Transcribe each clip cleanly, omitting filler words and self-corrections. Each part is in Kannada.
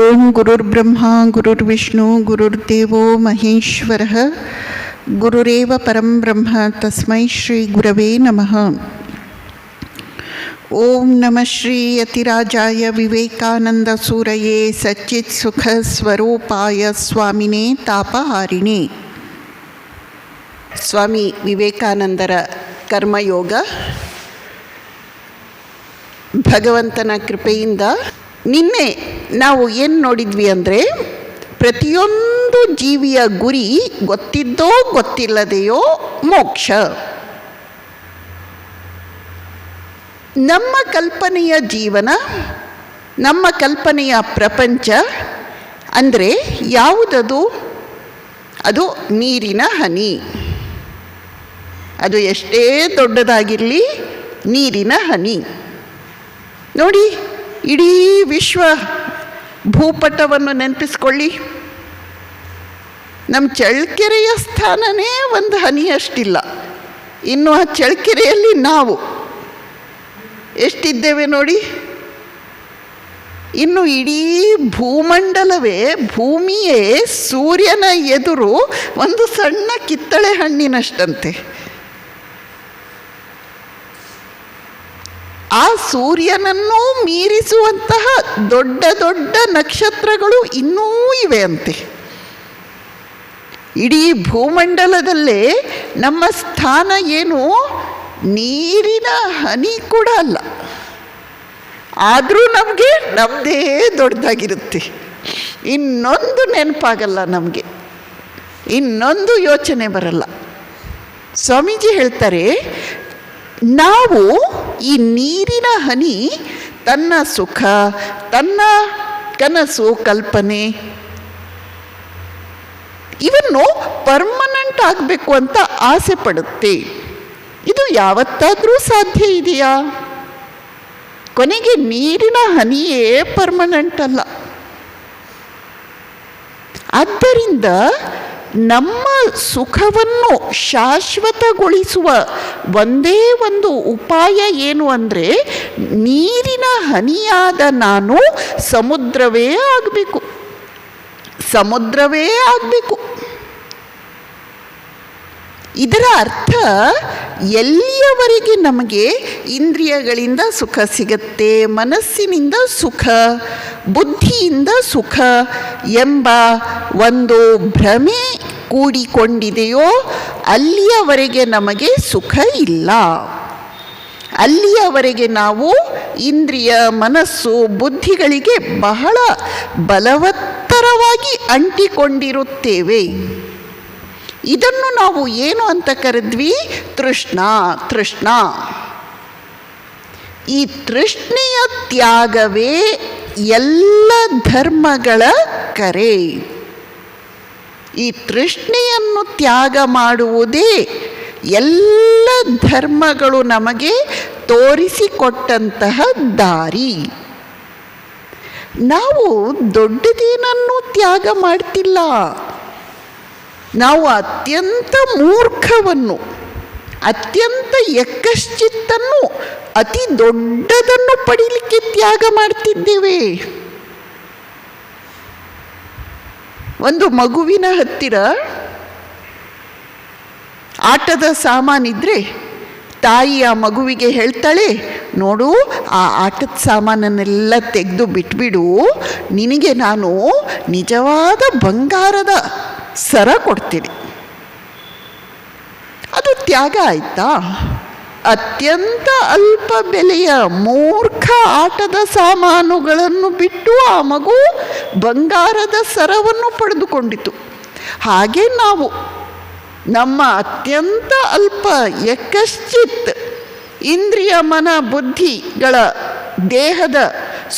ಓಂ ಗುರುರ್ಬ್ರಹ್ಮ ಗುರುರ್ವಿಷ್ಣು ಗುರುರ್ದೇವೋ ಮಹೇಶ್ವರಃ ಗುರುರೇವ ಪರಂ ಬ್ರಹ್ಮ ತಸ್ಮೈ ಶ್ರೀ ಗುರವೇ ನಮಃ. ಓಂ ನಮಃ ಶ್ರೀ ಯತಿರಾಜಾಯ ವಿವೇಕಾನಂದ ಸೂರಯೇ ಸಚ್ಚಿತ್ ಸುಖ ಸ್ವರೂಪಾಯ ಸ್ವಾಮಿನೇ ತಾಪಹಾರಿಣಿ. ಸ್ವಾಮಿ ವಿವೇಕಾನಂದರ ಕರ್ಮಯೋಗ ಭಗವಂತನ ಕೃಪೆಯಿಂದ ನಿನ್ನೆ ನಾವು ಏನು ನೋಡಿದ್ವಿ ಅಂದರೆ, ಪ್ರತಿಯೊಂದು ಜೀವಿಯ ಗುರಿ ಗೊತ್ತಿದ್ದೋ ಗೊತ್ತಿಲ್ಲದೆಯೋ ಮೋಕ್ಷ. ನಮ್ಮ ಕಲ್ಪನೆಯ ಜೀವನ, ನಮ್ಮ ಕಲ್ಪನೆಯ ಪ್ರಪಂಚ ಅಂದರೆ ಯಾವುದದು? ಅದು ನೀರಿನ ಹನಿ. ಅದು ಎಷ್ಟೇ ದೊಡ್ಡದಾಗಿರಲಿ, ನೀರಿನ ಹನಿ. ನೋಡಿ, ಇಡೀ ವಿಶ್ವ ಭೂಪಟವನ್ನು ನೆನಪಿಸ್ಕೊಳ್ಳಿ. ನಮ್ಮ ಚಳ್ಳಕೆರೆಯ ಸ್ಥಾನನೇ ಒಂದು ಹನಿಯಷ್ಟಿಲ್ಲ. ಇನ್ನು ಆ ಚಳ್ಳಕೆರೆಯಲ್ಲಿ ನಾವು ಎಷ್ಟಿದ್ದೇವೆ ನೋಡಿ. ಇನ್ನು ಇಡೀ ಭೂಮಂಡಲವೇ, ಭೂಮಿಯೇ ಸೂರ್ಯನ ಎದುರು ಒಂದು ಸಣ್ಣ ಕಿತ್ತಳೆ ಹಣ್ಣಿನಷ್ಟಂತೆ. ಆ ಸೂರ್ಯನನ್ನೂ ಮೀರಿಸುವಂತಹ ದೊಡ್ಡ ದೊಡ್ಡ ನಕ್ಷತ್ರಗಳು ಇನ್ನೂ ಇವೆ ಅಂತೆ. ಇಡೀ ಭೂಮಂಡಲದಲ್ಲೇ ನಮ್ಮ ಸ್ಥಾನ ಏನು? ನೀರಿನ ಹನಿ ಕೂಡ ಅಲ್ಲ. ಆದರೂ ನಮಗೆ ನಮ್ಮದೇ ದೊಡ್ಡದಾಗಿರುತ್ತೆ. ಇನ್ನೊಂದು ನೆನಪಾಗಲ್ಲ ನಮಗೆ, ಇನ್ನೊಂದು ಯೋಚನೆ ಬರಲ್ಲ. ಸ್ವಾಮೀಜಿ ಹೇಳ್ತಾರೆ, ನಾವು ಈ ನೀರಿನ ಹನಿ ತನ್ನ ಸುಖ, ತನ್ನ ಕನಸು, ಕಲ್ಪನೆ ಇವನ್ನು ಪರ್ಮನೆಂಟ್ ಆಗಬೇಕು ಅಂತ ಆಸೆ ಪಡುತ್ತೆ. ಇದು ಯಾವತ್ತಾದರೂ ಸಾಧ್ಯ ಇದೆಯಾ? ಕೊನೆಗೆ ನೀರಿನ ಹನಿಯೇ ಪರ್ಮನೆಂಟ್ ಅಲ್ಲ. ಆದ್ದರಿಂದ ನಮ್ಮ ಸುಖವನ್ನು ಶಾಶ್ವತಗೊಳಿಸುವ ಒಂದೇ ಒಂದು ಉಪಾಯ ಏನು ಅಂದರೆ, ನೀರಿನ ಹನಿಯಾದ ನಾನು ಸಮುದ್ರವೇ ಆಗಬೇಕು, ಸಮುದ್ರವೇ ಆಗಬೇಕು. ಇದರ ಅರ್ಥ, ಎಲ್ಲಿಯವರೆಗೆ ನಮಗೆ ಇಂದ್ರಿಯಗಳಿಂದ ಸುಖ ಸಿಗತ್ತೆ, ಮನಸ್ಸಿನಿಂದ ಸುಖ, ಬುದ್ಧಿಯಿಂದ ಸುಖ ಎಂಬ ಒಂದು ಭ್ರಮೆ ಕೂಡಿಕೊಂಡಿದೆಯೋ ಅಲ್ಲಿಯವರೆಗೆ ನಮಗೆ ಸುಖ ಇಲ್ಲ. ಅಲ್ಲಿಯವರೆಗೆ ನಾವು ಇಂದ್ರಿಯ, ಮನಸ್ಸು, ಬುದ್ಧಿಗಳಿಗೆ ಬಹಳ ಬಲವತ್ತರವಾಗಿ ಅಂಟಿಕೊಂಡಿರುತ್ತೇವೆ. ಇದನ್ನು ನಾವು ಏನು ಅಂತ ಕರೆದ್ವಿ? ತೃಷ್ಣ. ತೃಷ್ಣ. ಈ ತೃಷ್ಣೆಯ ತ್ಯಾಗವೇ ಎಲ್ಲ ಧರ್ಮಗಳ ಕರೆ. ಈ ತೃಷ್ಣೆಯನ್ನು ತ್ಯಾಗ ಮಾಡುವುದೇ ಎಲ್ಲ ಧರ್ಮಗಳು ನಮಗೆ ತೋರಿಸಿಕೊಟ್ಟಂತಹ ದಾರಿ. ನಾವು ದೊಡ್ಡದೇನನ್ನು ತ್ಯಾಗ ಮಾಡ್ತಿಲ್ಲ. ನಾವು ಅತ್ಯಂತ ಮೂರ್ಖವನ್ನು, ಅತ್ಯಂತ ಯಕ್ಕಶ್ಚಿತ್ತನ್ನು, ಅತಿ ದೊಡ್ಡದನ್ನು ಪಡೀಲಿಕ್ಕೆ ತ್ಯಾಗ ಮಾಡ್ತಿದ್ದೇವೆ. ಒಂದು ಮಗುವಿನ ಹತ್ತಿರ ಆಟದ ಸಾಮಾನಿದ್ರೆ ತಾಯಿ ಆ ಮಗುವಿಗೆ ಹೇಳ್ತಾಳೆ, ನೋಡು, ಆ ಆಟದ ಸಾಮಾನನ್ನೆಲ್ಲ ತೆಗೆದು ಬಿಟ್ಬಿಡು, ನಿನಗೆ ನಾನು ನಿಜವಾದ ಬಂಗಾರದ ಸರ ಕೊಡ್ತೀನಿ. ಅದು ತ್ಯಾಗ ಆಯ್ತಾ? ಅತ್ಯಂತ ಅಲ್ಪ ಬೆಲೆಯ ಮೂರ್ಖ ಆಟದ ಸಾಮಾನುಗಳನ್ನು ಬಿಟ್ಟು ಆ ಮಗು ಬಂಗಾರದ ಸರವನ್ನು ಪಡೆದುಕೊಂಡಿತು. ಹಾಗೆ ನಾವು ನಮ್ಮ ಅತ್ಯಂತ ಅಲ್ಪ ಯಕ್ಕಶ್ಚಿತ್ ಇಂದ್ರಿಯ, ಮನ, ಬುದ್ಧಿಗಳ ದೇಹದ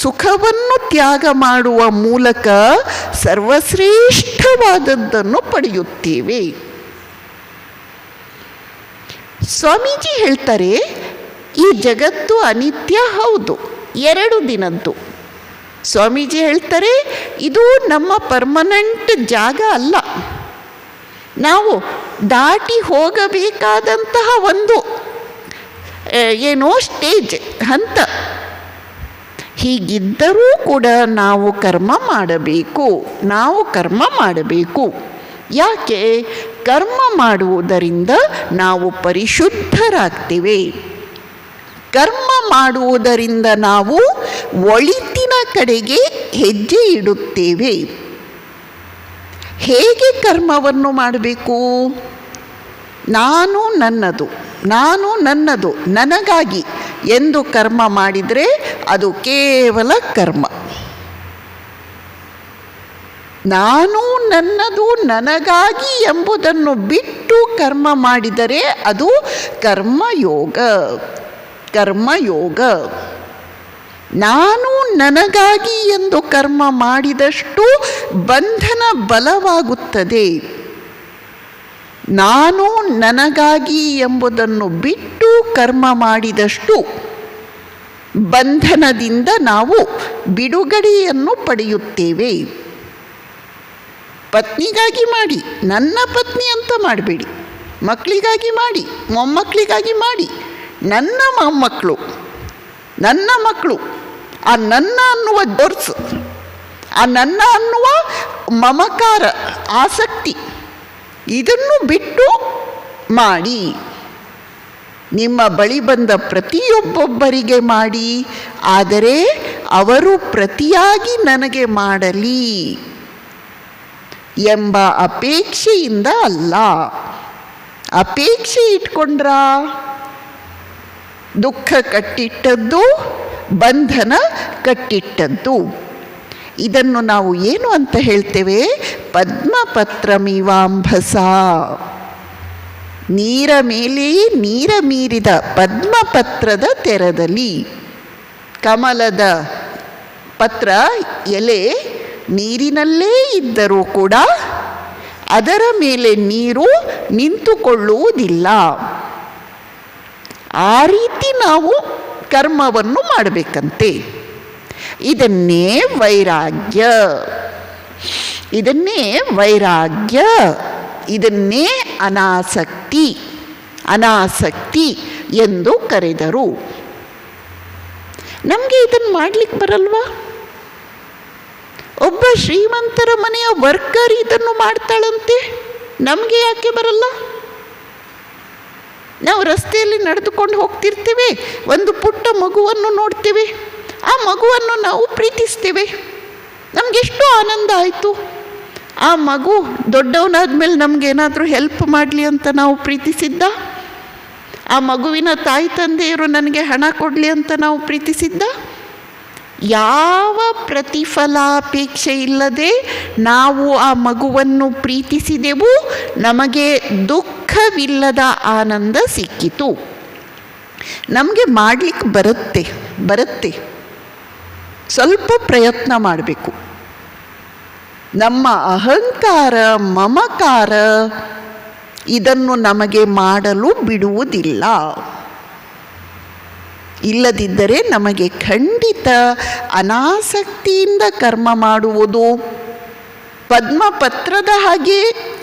ಸುಖವನ್ನು ತ್ಯಾಗ ಮಾಡುವ ಮೂಲಕ ಸರ್ವಶ್ರೇಷ್ಠವಾದದ್ದನ್ನು ಪಡೆಯುತ್ತೇವೆ. ಸ್ವಾಮೀಜಿ ಹೇಳ್ತಾರೆ, ಈ ಜಗತ್ತು ಅನಿತ್ಯ, ಹೌದು, 2 ದಿನದ್ದು. ಸ್ವಾಮೀಜಿ ಹೇಳ್ತಾರೆ, ಇದು ನಮ್ಮ ಪರ್ಮನೆಂಟ್ ಜಾಗ ಅಲ್ಲ. ನಾವು ದಾಟಿ ಹೋಗಬೇಕಾದಂತಹ ಒಂದು ಸ್ಟೇಜ್, ಹಂತ. ಹೀಗಿದ್ದರೂ ಕೂಡ ನಾವು ಕರ್ಮ ಮಾಡಬೇಕು. ಯಾಕೆ? ಕರ್ಮ ಮಾಡುವುದರಿಂದ ನಾವು ಪರಿಶುದ್ಧರಾಗ್ತೇವೆ. ಕರ್ಮ ಮಾಡುವುದರಿಂದ ನಾವು ಒಳಿತಿನ ಕಡೆಗೆ ಹೆಜ್ಜೆ ಇಡುತ್ತೇವೆ. ಹೇಗೆ ಕರ್ಮವನ್ನು ಮಾಡಬೇಕು? ನಾನು ನನ್ನದು ನನಗಾಗಿ ಎಂದು ಕರ್ಮ ಮಾಡಿದರೆ ಅದು ಕೇವಲ ಕರ್ಮ. ನಾನು ನನ್ನದು ನನಗಾಗಿ ಎಂಬುದನ್ನು ಬಿಟ್ಟು ಕರ್ಮ ಮಾಡಿದರೆ ಅದು ಕರ್ಮಯೋಗ. ನಾನು ನನಗಾಗಿ ಎಂದು ಕರ್ಮ ಮಾಡಿದಷ್ಟು ಬಂಧನ ಬಲವಾಗುತ್ತದೆ. ನಾನು ನನಗಾಗಿ ಎಂಬುದನ್ನು ಬಿಟ್ಟು ಕರ್ಮ ಮಾಡಿದಷ್ಟು ಬಂಧನದಿಂದ ನಾವು ಬಿಡುಗಡೆಯನ್ನು ಪಡೆಯುತ್ತೇವೆ. ಪತ್ನಿಗಾಗಿ ಮಾಡಿ, ನನ್ನ ಪತ್ನಿ ಅಂತ ಮಾಡಬೇಡಿ. ಮಕ್ಕಳಿಗಾಗಿ ಮಾಡಿ, ಮೊಮ್ಮಕ್ಕಳಿಗಾಗಿ ಮಾಡಿ. ನನ್ನ ಮೊಮ್ಮಕ್ಕಳು, ನನ್ನ ಮಕ್ಕಳು, ಆ ನನ್ನ ಅನ್ನುವ ದೊರ್ಸು, ಆ ನನ್ನ ಅನ್ನುವ ಮಮಕಾರ, ಆಸಕ್ತಿ, ಇದನ್ನು ಬಿಟ್ಟು ಮಾಡಿ. ನಿಮ್ಮ ಬಳಿ ಬಂದ ಪ್ರತಿಯೊಬ್ಬೊಬ್ಬರಿಗೆ ಮಾಡಿ, ಆದರೆ ಅವರು ಪ್ರತಿಯಾಗಿ ನನಗೆ ಮಾಡಲಿ ಎಂಬ ಅಪೇಕ್ಷೆಯಿಂದ ಅಲ್ಲ. ಅಪೇಕ್ಷೆ ಇಟ್ಕೊಂಡ್ರ ದುಃಖ ಕಟ್ಟಿಟ್ಟದ್ದು, ಬಂಧನ ಕಟ್ಟಿಟ್ಟದ್ದು. ಇದನ್ನು ನಾವು ಏನು ಅಂತ ಹೇಳ್ತೇವೆ? ಪದ್ಮಪತ್ರಮಿವಾಂಭಸ. ನೀರ ಮೇಲೆಯೇ ನೀರ ಮೀರಿದ ಪದ್ಮಪತ್ರದ ತೆರದಲ್ಲಿ. ಕಮಲದ ಪತ್ರ ಎಲೆ ನೀರಿನಲ್ಲೇ ಇದ್ದರೂ ಕೂಡ ಅದರ ಮೇಲೆ ನೀರು ನಿಂತುಕೊಳ್ಳುವುದಿಲ್ಲ. ಆ ರೀತಿ ನಾವು ಕರ್ಮವನ್ನು ಮಾಡಬೇಕಂತೆ. ಇದನ್ನೇ ವೈರಾಗ್ಯ, ಇದನ್ನೇ ಅನಾಸಕ್ತಿ ಎಂದು ಕರೆದರು. ನಮಗೆ ಇದನ್ನು ಮಾಡಲಿಕ್ಕೆ ಬರಲ್ವಾ? ಒಬ್ಬ ಶ್ರೀಮಂತರ ಮನೆಯ ವರ್ಕರ್ ಇದನ್ನು ಮಾಡ್ತಾಳಂತೆ, ನಮಗೆ ಯಾಕೆ ಬರಲ್ಲ? ನಾವು ರಸ್ತೆಯಲ್ಲಿ ನಡೆದುಕೊಂಡು ಹೋಗ್ತಿರ್ತೇವೆ, ಒಂದು ಪುಟ್ಟ ಮಗುವನ್ನು ನೋಡ್ತೇವೆ, ಆ ಮಗುವನ್ನು ನಾವು ಪ್ರೀತಿಸ್ತೇವೆ. ನಮಗೆಷ್ಟು ಆನಂದ ಆಯಿತು. ಆ ಮಗು ದೊಡ್ಡವನಾದ್ಮೇಲೆ ನಮಗೇನಾದರೂ ಹೆಲ್ಪ್ ಮಾಡಲಿ ಅಂತ ನಾವು ಪ್ರೀತಿಸಿದ್ದ? ಆ ಮಗುವಿನ ತಾಯಿ ತಂದೆಯರು ನನಗೆ ಹಣ ಕೊಡಲಿ ಅಂತ ನಾವು ಪ್ರೀತಿಸಿದ್ದ? ಯಾವ ಪ್ರತಿಫಲಾಪೇಕ್ಷೆ ಇಲ್ಲದೆ ನಾವು ಆ ಮಗುವನ್ನು ಪ್ರೀತಿಸಿದೆವು. ನಮಗೆ ದುಃಖವಿಲ್ಲದ ಆನಂದ ಸಿಕ್ಕಿತು. ನಮಗೆ ಮಾಡಲಿಕ್ಕೆ ಬರುತ್ತೆ. ಸ್ವಲ್ಪ ಪ್ರಯತ್ನ ಮಾಡಬೇಕು. ನಮ್ಮ ಅಹಂಕಾರ, ಮಮಕಾರ ಇದನ್ನು ನಮಗೆ ಮಾಡಲು ಬಿಡುವುದಿಲ್ಲ. ಇಲ್ಲದಿದ್ದರೆ ನಮಗೆ ಖಂಡಿತ ಅನಾಸಕ್ತಿಯಿಂದ ಕರ್ಮ ಮಾಡುವುದು, ಪದ್ಮಪತ್ರದ ಹಾಗೆ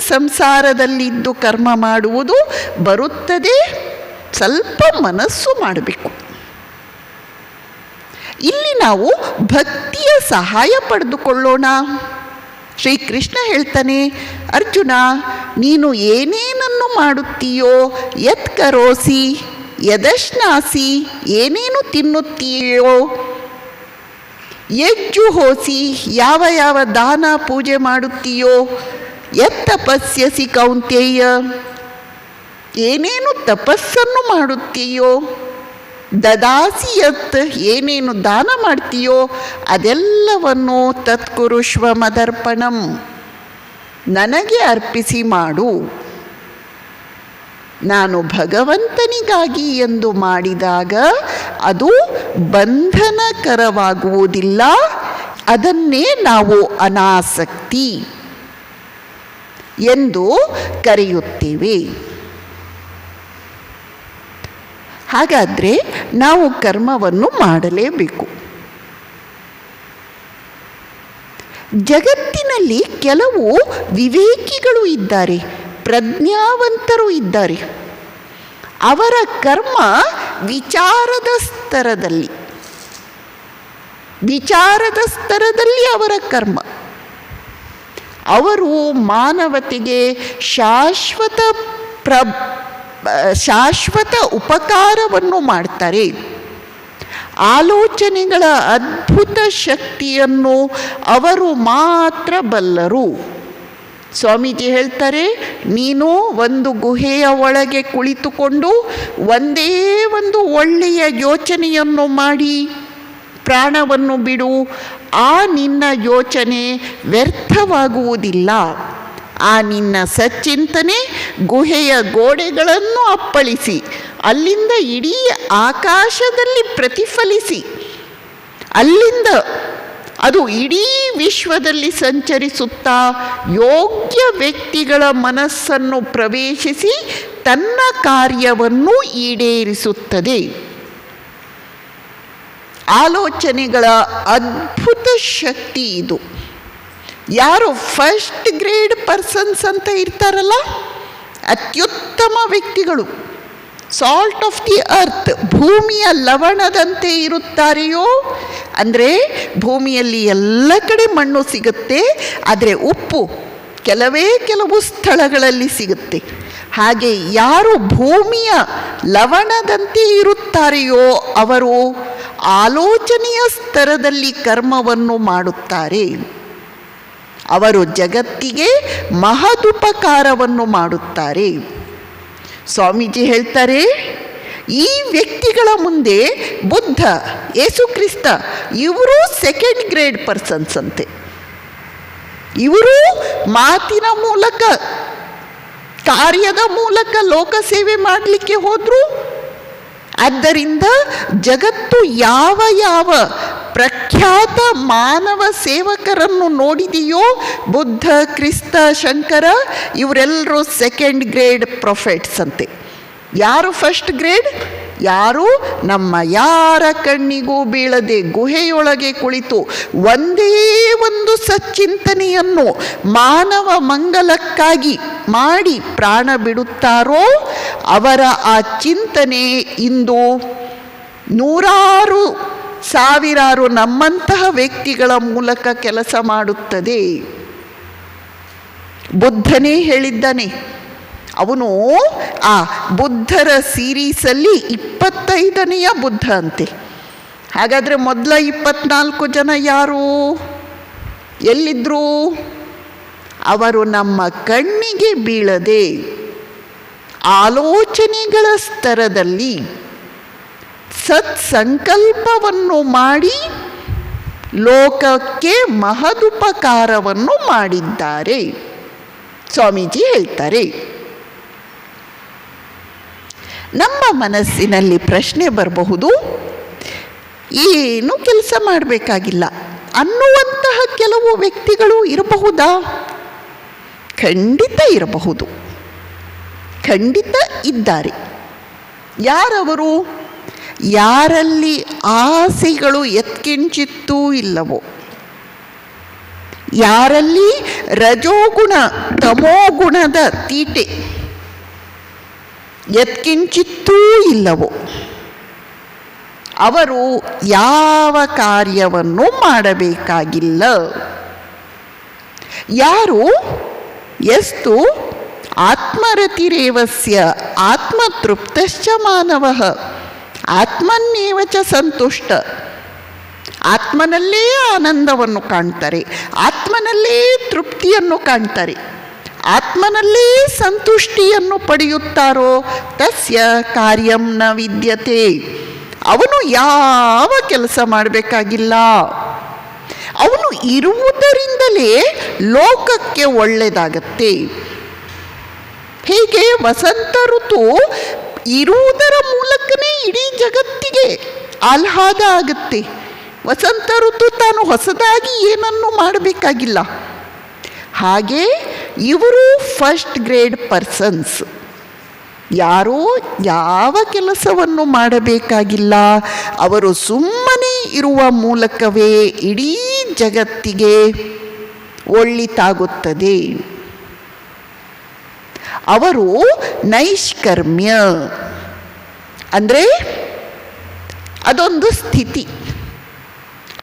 ಸಂಸಾರದಲ್ಲಿದ್ದು ಕರ್ಮ ಮಾಡುವುದು ಬರುತ್ತದೆ. ಸ್ವಲ್ಪ ಮನಸ್ಸು ಮಾಡಬೇಕು. ಇಲ್ಲಿ ನಾವು ಭಕ್ತಿಯ ಸಹಾಯ ಪಡೆದುಕೊಳ್ಳೋಣ. ಶ್ರೀಕೃಷ್ಣ ಹೇಳ್ತಾನೆ, ಅರ್ಜುನ, ನೀನು ಏನೇನನ್ನು ಮಾಡುತ್ತೀಯೋ, ಯತ್ ಕರೋಸಿ ಯದಶ್ನಾಸಿ, ಏನೇನು ತಿನ್ನುತ್ತೀಯೋ, ಯಜ್ಜುಹೋಸಿ, ಯಾವ ಯಾವ ದಾನ ಪೂಜೆ ಮಾಡುತ್ತೀಯೋ, ಯತ್ ತಪಸ್ಯಸಿ ಕೌಂತೆಯ, ಏನೇನು ತಪಸ್ಸನ್ನು ಮಾಡುತ್ತೀಯೋ, ದದಾಸಿ ಯತ್, ಏನೇನು ದಾನ ಮಾಡ್ತೀಯೋ ಅದೆಲ್ಲವನ್ನು ತತ್ಕುರುಷ್ವ ಮದರ್ಪಣಂ, ನನಗೆ ಅರ್ಪಿಸಿ ಮಾಡು. ನಾನು ಭಗವಂತನಿಗಾಗಿ ಎಂದು ಮಾಡಿದಾಗ ಅದು ಬಂಧನಕರವಾಗುವುದಿಲ್ಲ. ಅದನ್ನೇ ನಾವು ಅನಾಸಕ್ತಿ ಎಂದು ಕರೆಯುತ್ತೇವೆ. ಹಾಗಾದರೆ ನಾವು ಕರ್ಮವನ್ನು ಮಾಡಲೇಬೇಕು. ಜಗತ್ತಿನಲ್ಲಿ ಕೆಲವು ವಿವೇಕಿಗಳು ಇದ್ದಾರೆ, ಪ್ರಜ್ಞಾವಂತರು ಇದ್ದಾರೆ. ಅವರ ಕರ್ಮ ವಿಚಾರದ ಸ್ತರದಲ್ಲಿ, ವಿಚಾರದ ಸ್ತರದಲ್ಲಿ ಅವರ ಕರ್ಮ. ಅವರು ಮಾನವತೆಗೆ ಶಾಶ್ವತ ಉಪಕಾರವನ್ನು ಮಾಡ್ತಾರೆ. ಆಲೋಚನೆಗಳ ಅದ್ಭುತ ಶಕ್ತಿಯನ್ನು ಅವರು ಮಾತ್ರ ಬಲ್ಲರು. ಸ್ವಾಮೀಜಿ ಹೇಳ್ತಾರೆ, ನೀನು ಒಂದು ಗುಹೆಯ ಒಳಗೆ ಕುಳಿತುಕೊಂಡು ಒಂದೇ ಒಂದು ಒಳ್ಳೆಯ ಯೋಚನೆಯನ್ನು ಮಾಡಿ ಪ್ರಾಣವನ್ನು ಬಿಡು, ಆ ನಿನ್ನ ಯೋಚನೆ ವ್ಯರ್ಥವಾಗುವುದಿಲ್ಲ. ಆ ನಿನ್ನ ಸಚ್ಚಿಂತನೆ ಗುಹೆಯ ಗೋಡೆಗಳನ್ನು ಅಪ್ಪಳಿಸಿ ಅಲ್ಲಿಂದ ಇಡೀ ಆಕಾಶದಲ್ಲಿ ಪ್ರತಿಫಲಿಸಿ ಅಲ್ಲಿಂದ ಅದು ಇಡೀ ವಿಶ್ವದಲ್ಲಿ ಸಂಚರಿಸುತ್ತಾ ಯೋಗ್ಯ ವ್ಯಕ್ತಿಗಳ ಮನಸ್ಸನ್ನು ಪ್ರವೇಶಿಸಿ ತನ್ನ ಕಾರ್ಯವನ್ನು ಈಡೇರಿಸುತ್ತದೆ. ಆಲೋಚನೆಗಳ ಅದ್ಭುತ ಶಕ್ತಿ ಇದು. ಯಾರು ಫಸ್ಟ್ ಗ್ರೇಡ್ ಪರ್ಸನ್ಸ್ ಅಂತ ಇರ್ತಾರಲ್ಲ, ಅತ್ಯುತ್ತಮ ವ್ಯಕ್ತಿಗಳು, ಸಾಲ್ಟ್ ಆಫ್ ದಿ ಅರ್ತ್, ಭೂಮಿಯ ಲವಣದಂತೆ ಇರುತ್ತಾರೆಯೋ, ಅಂದರೆ ಭೂಮಿಯಲ್ಲಿ ಎಲ್ಲ ಕಡೆ ಮಣ್ಣು ಸಿಗುತ್ತೆ, ಆದರೆ ಉಪ್ಪು ಕೆಲವು ಸ್ಥಳಗಳಲ್ಲಿ ಸಿಗುತ್ತೆ. ಹಾಗೆ ಯಾರು ಭೂಮಿಯ ಲವಣದಂತೆ ಇರುತ್ತಾರೆಯೋ ಅವರು ಆಲೋಚನೆಯ ಸ್ತರದಲ್ಲಿ ಕರ್ಮವನ್ನು ಮಾಡುತ್ತಾರೆ. ಅವರು ಜಗತ್ತಿಗೆ ಮಹದುಪಕಾರವನ್ನು ಮಾಡುತ್ತಾರೆ. ಸ್ವಾಮೀಜಿ ಹೇಳ್ತಾರೆ, ಈ ವ್ಯಕ್ತಿಗಳ ಮುಂದೆ ಬುದ್ಧ, ಯೇಸುಕ್ರಿಸ್ತ ಇವರು ಸೆಕೆಂಡ್ ಗ್ರೇಡ್ ಪರ್ಸನ್ಸ್ ಅಂತೆ. ಇವರು ಮಾತಿನ ಮೂಲಕ, ಕಾರ್ಯದ ಮೂಲಕ ಲೋಕ ಸೇವೆ ಮಾಡಲಿಕ್ಕೆ ಹೋದರು. ಆದ್ದರಿಂದ ಜಗತ್ತು ಯಾವ ಪ್ರಖ್ಯಾತ ಮಾನವ ಸೇವಕರನ್ನು ನೋಡಿದೆಯೋ, ಬುದ್ಧ, ಕ್ರಿಸ್ತ, ಶಂಕರ, ಇವರೆಲ್ಲರೂ ಸೆಕೆಂಡ್ ಗ್ರೇಡ್ ಪ್ರೊಫೆಟ್ಸ್ ಅಂತೆ. ಯಾರು ಫಸ್ಟ್ ಗ್ರೇಡ್? ಯಾರು ನಮ್ಮ ಯಾರ ಕಣ್ಣಿಗೂ ಬೀಳದೆ ಗುಹೆಯೊಳಗೆ ಕುಳಿತು ಒಂದೇ ಒಂದು ಸಚ್ಚಿಂತನೆಯನ್ನು ಮಾನವ ಮಂಗಲಕ್ಕಾಗಿ ಮಾಡಿ ಪ್ರಾಣ ಬಿಡುತ್ತಾರೋ ಅವರ ಆ ಚಿಂತನೆ ಇಂದು ನೂರಾರು ಸಾವಿರಾರು ನಮ್ಮಂತಹ ವ್ಯಕ್ತಿಗಳ ಮೂಲಕ ಕೆಲಸ ಮಾಡುತ್ತದೆ. ಬುದ್ಧನೇ ಹೇಳಿದ್ದಾನೆ. ಅವನು ಆ ಬುದ್ಧರ ಸೀರೀಸಲ್ಲಿ 25ನೆಯ ಬುದ್ಧ ಅಂತೆ. ಹಾಗಾದರೆ ಮೊದಲ 24 ಜನ ಯಾರು, ಎಲ್ಲಿದ್ದರು? ಅವರು ನಮ್ಮ ಕಣ್ಣಿಗೆ ಬೀಳದೆ ಆಲೋಚನೆಗಳ ಸ್ತರದಲ್ಲಿ ಸತ್ಸಂಕಲ್ಪವನ್ನು ಮಾಡಿ ಲೋಕಕ್ಕೆ ಮಹದುಪಕಾರವನ್ನು ಮಾಡಿದ್ದಾರೆ. ಸ್ವಾಮೀಜಿ ಹೇಳ್ತಾರೆ, ನಮ್ಮ ಮನಸ್ಸಿನಲ್ಲಿ ಪ್ರಶ್ನೆ ಬರಬಹುದು, ಏನು ಕೆಲಸ ಮಾಡಬೇಕಾಗಿಲ್ಲ ಅನ್ನುವಂತಹ ಕೆಲವು ವ್ಯಕ್ತಿಗಳು ಇರಬಹುದಾ? ಖಂಡಿತ ಇರಬಹುದು, ಖಂಡಿತ ಇದ್ದಾರೆ. ಯಾರವರು? ಯಾರಲ್ಲಿ ಆಸೆಗಳು ಎತ್ಕಿಂಚಿತ್ತೂ ಇಲ್ಲವೋ, ಯಾರಲ್ಲಿ ರಜೋಗುಣ ತಮೋಗುಣದ ತೀಟೆ ಎತ್ಕಿಂಚಿತ್ತೂ ಇಲ್ಲವೋ ಅವರು ಯಾವ ಕಾರ್ಯವನ್ನು ಮಾಡಬೇಕಾಗಿಲ್ಲ. ಯಾರು ಎಸ್ತು ಆತ್ಮರತಿರೇವಸ್ಯ ಆತ್ಮತೃಪ್ತಶ್ಚ ಮಾನವಃ ಆತ್ಮನ್ನೇವ ಚ ಸಂತುಷ್ಟ, ಆತ್ಮನಲ್ಲೇ ಆನಂದವನ್ನು ಕಾಣ್ತಾರೆ, ಆತ್ಮನಲ್ಲೇ ತೃಪ್ತಿಯನ್ನು ಕಾಣ್ತಾರೆ, ಆತ್ಮನಲ್ಲೇ ಸಂತುಷ್ಟಿಯನ್ನು ಪಡೆಯುತ್ತಾರೋ ತಸ್ಯ ಕಾರ್ಯಂ ನ ವಿದ್ಯತೆ, ಅವನು ಯಾವ ಕೆಲಸ ಮಾಡಬೇಕಾಗಿಲ್ಲ. ಅವನು ಇರುವುದರಿಂದಲೇ ಲೋಕಕ್ಕೆ ಒಳ್ಳೆಯದಾಗತ್ತೆ. ಹೀಗೆ ವಸಂತ ಋತು ಇರುವುದರ ಮೂಲಕನೇ ಇಡೀ ಜಗತ್ತಿಗೆ ಆಹ್ಲಾದ ಆಗುತ್ತೆ. ವಸಂತ ಋತು ತಾನು ಹೊಸದಾಗಿ ಏನನ್ನೂ ಮಾಡಬೇಕಾಗಿಲ್ಲ. ಹಾಗೆ ಇವರು ಫಸ್ಟ್ ಗ್ರೇಡ್ ಪರ್ಸನ್ಸ್. ಯಾರೂ ಯಾವ ಕೆಲಸವನ್ನು ಮಾಡಬೇಕಾಗಿಲ್ಲ, ಅವರು ಸುಮ್ಮನೆ ಇರುವ ಮೂಲಕವೇ ಇಡೀ ಜಗತ್ತಿಗೆ ಒಳಿತಾಗುತ್ತದೆ. ಅವರು ನೈಷ್ಕರ್ಮ್ಯ ಅಂದರೆ ಅದೊಂದು ಸ್ಥಿತಿ.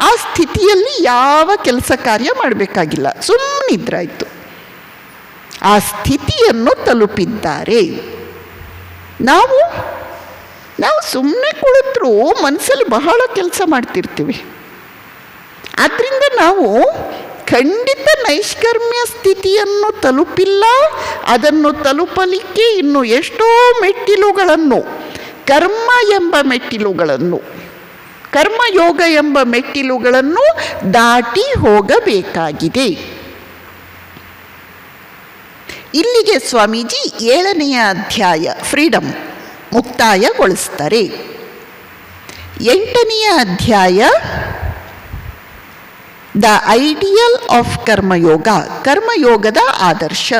ಆ ಸ್ಥಿತಿಯಲ್ಲಿ ಯಾವ ಕೆಲಸ ಕಾರ್ಯ ಮಾಡಬೇಕಾಗಿಲ್ಲ, ಸುಮ್ಮನಿದ್ರಾಯ್ತು. ಆ ಸ್ಥಿತಿಯನ್ನು ತಲುಪಿದ್ದಾರೆ. ನಾವು ಸುಮ್ಮನೆ ಕುಳಿತರೂ ಮನಸ್ಸಲ್ಲಿ ಬಹಳ ಕೆಲಸ ಮಾಡ್ತಿರ್ತೀವಿ. ಆದ್ದರಿಂದ ನಾವು ಖಂಡಿತ ನೈಷ್ಕರ್ಮ್ಯ ಸ್ಥಿತಿಯನ್ನು ತಲುಪಿಲ್ಲ. ಅದನ್ನು ತಲುಪಲಿಕ್ಕೆ ಇನ್ನು ಎಷ್ಟೋ ಮೆಟ್ಟಿಲುಗಳನ್ನು, ಕರ್ಮ ಎಂಬ ಮೆಟ್ಟಿಲುಗಳನ್ನು, ಕರ್ಮಯೋಗ ಎಂಬ ಮೆಟ್ಟಿಲುಗಳನ್ನು ದಾಟಿ ಹೋಗಬೇಕಾಗಿದೆ. ಇಲ್ಲಿಗೆ ಸ್ವಾಮೀಜಿ 7ನೆಯ ಅಧ್ಯಾಯ ಫ್ರೀಡಮ್ ಮುಕ್ತಾಯಗೊಳಿಸ್ತಾರೆ. 8ನೆಯ ಅಧ್ಯಾಯ ದ ಐಡಿಯಲ್ ಆಫ್ ಕರ್ಮಯೋಗ, ಕರ್ಮಯೋಗದ ಆದರ್ಶ.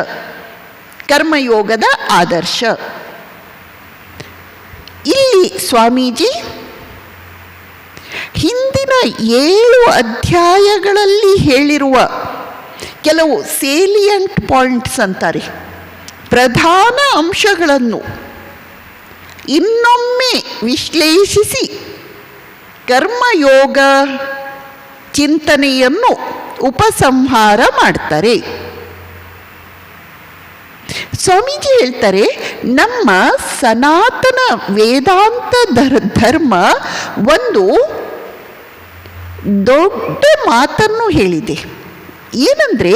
ಕರ್ಮಯೋಗದ ಆದರ್ಶ. ಇಲ್ಲಿ ಸ್ವಾಮೀಜಿ ಹಿಂದಿನ 7 ಅಧ್ಯಾಯಗಳಲ್ಲಿ ಹೇಳಿರುವ ಕೆಲವು ಸೇಲಿಯಂಟ್ ಪಾಯಿಂಟ್ಸ್ ಅಂತಾರೆ, ಪ್ರಧಾನ ಅಂಶಗಳನ್ನು ಇನ್ನೊಮ್ಮೆ ವಿಶ್ಲೇಷಿಸಿ ಕರ್ಮಯೋಗ ಚಿಂತನೆಯನ್ನು ಉಪಸಂಹಾರ ಮಾಡ್ತಾರೆ. ಸ್ವಾಮೀಜಿ ಹೇಳ್ತಾರೆ, ನಮ್ಮ ಸನಾತನ ವೇದಾಂತ ಧರ್ಮ ಒಂದು ದೊಡ್ಡ ಮಾತನ್ನು ಹೇಳಿದೆ. ಏನಂದರೆ,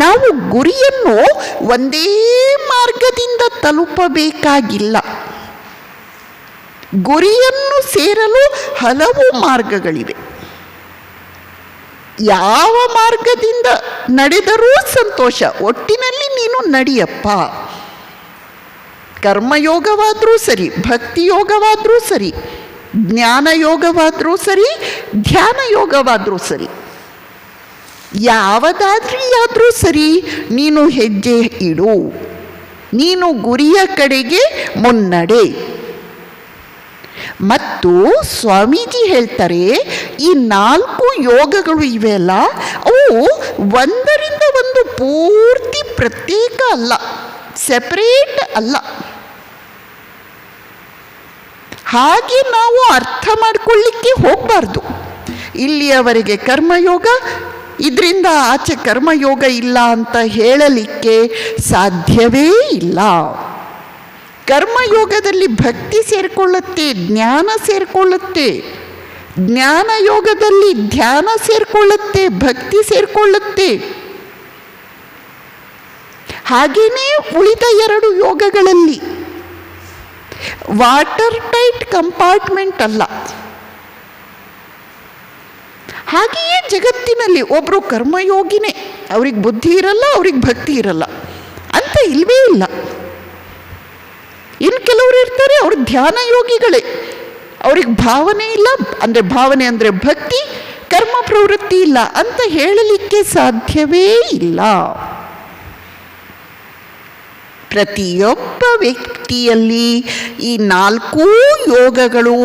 ನಾವು ಗುರಿಯನ್ನು ಒಂದೇ ಮಾರ್ಗದಿಂದ ತಲುಪಬೇಕಾಗಿಲ್ಲ. ಗುರಿಯನ್ನು ಸೇರಲು ಹಲವು ಮಾರ್ಗಗಳಿವೆ. ಯಾವ ಮಾರ್ಗದಿಂದ ನಡೆದರೂ ಸಂತೋಷ, ಒಟ್ಟಿನಲ್ಲಿ ನೀನು ನಡಿಯಪ್ಪ. ಕರ್ಮಯೋಗವಾದರೂ ಸರಿ, ಭಕ್ತಿ ಯೋಗವಾದರೂ ಸರಿ, ಜ್ಞಾನ ಯೋಗವಾದರೂ ಸರಿ, ಧ್ಯಾನ ಯೋಗವಾದರೂ ಸರಿ, ಯಾವುದಾದ್ರೂ ಸರಿ, ನೀನು ಹೆಜ್ಜೆ ಇಡು, ನೀನು ಗುರಿಯ ಕಡೆಗೆ ಮುನ್ನಡೆ. ಮತ್ತು ಸ್ವಾಮೀಜಿ ಹೇಳ್ತಾರೆ, ಈ 4 ಯೋಗಗಳು ಇವೆಯಲ್ಲ, ಅವು ಒಂದರಿಂದ ಒಂದು ಪೂರ್ತಿ ಪ್ರತ್ಯೇಕ ಅಲ್ಲ, ಸೆಪರೇಟ್ ಅಲ್ಲ. ಹಾಗೆ ನಾವು ಅರ್ಥ ಮಾಡಿಕೊಳ್ಳಿಕ್ಕೆ ಹೋಗಬಾರ್ದು. ಇಲ್ಲಿಯವರೆಗೆ ಕರ್ಮಯೋಗ, ಇದರಿಂದ ಆಚೆ ಕರ್ಮಯೋಗ ಇಲ್ಲ ಅಂತ ಹೇಳಲಿಕ್ಕೆ ಸಾಧ್ಯವೇ ಇಲ್ಲ. ಕರ್ಮಯೋಗದಲ್ಲಿ ಭಕ್ತಿ ಸೇರಿಕೊಳ್ಳುತ್ತೆ, ಜ್ಞಾನ ಸೇರಿಕೊಳ್ಳುತ್ತೆ. ಜ್ಞಾನ ಯೋಗದಲ್ಲಿ ಧ್ಯಾನ ಸೇರಿಕೊಳ್ಳುತ್ತೆ, ಭಕ್ತಿ ಸೇರಿಕೊಳ್ಳುತ್ತೆ. ಹಾಗೆಯೇ ಉಳಿದ 2 ಯೋಗಗಳಲ್ಲಿ ವಾಟರ್ ಟೈಟ್ ಕಂಪಾರ್ಟ್ಮೆಂಟ್ ಅಲ್ಲ. ಹಾಗೆಯೇ ಜಗತ್ತಿನಲ್ಲಿ ಒಬ್ಬರು ಕರ್ಮಯೋಗಿನೇ, ಅವ್ರಿಗೆ ಬುದ್ಧಿ ಇರಲ್ಲ, ಅವ್ರಿಗೆ ಭಕ್ತಿ ಇರಲ್ಲ ಅಂತ ಇಲ್ವೇ ಇಲ್ಲ. ಇನ್ನು ಕೆಲವರು ಇರ್ತಾರೆ, ಅವ್ರ ಧ್ಯಾನ ಯೋಗಿಗಳೇ, ಅವ್ರಿಗೆ ಭಾವನೆ ಇಲ್ಲ, ಅಂದರೆ ಭಾವನೆ ಅಂದರೆ ಭಕ್ತಿ, ಕರ್ಮ ಪ್ರವೃತ್ತಿ ಇಲ್ಲ ಅಂತ ಹೇಳಲಿಕ್ಕೆ ಸಾಧ್ಯವೇ ಇಲ್ಲ. ಪ್ರತಿಯೊಬ್ಬ ವ್ಯಕ್ತಿಯಲ್ಲಿ ಈ 4 ಯೋಗಗಳು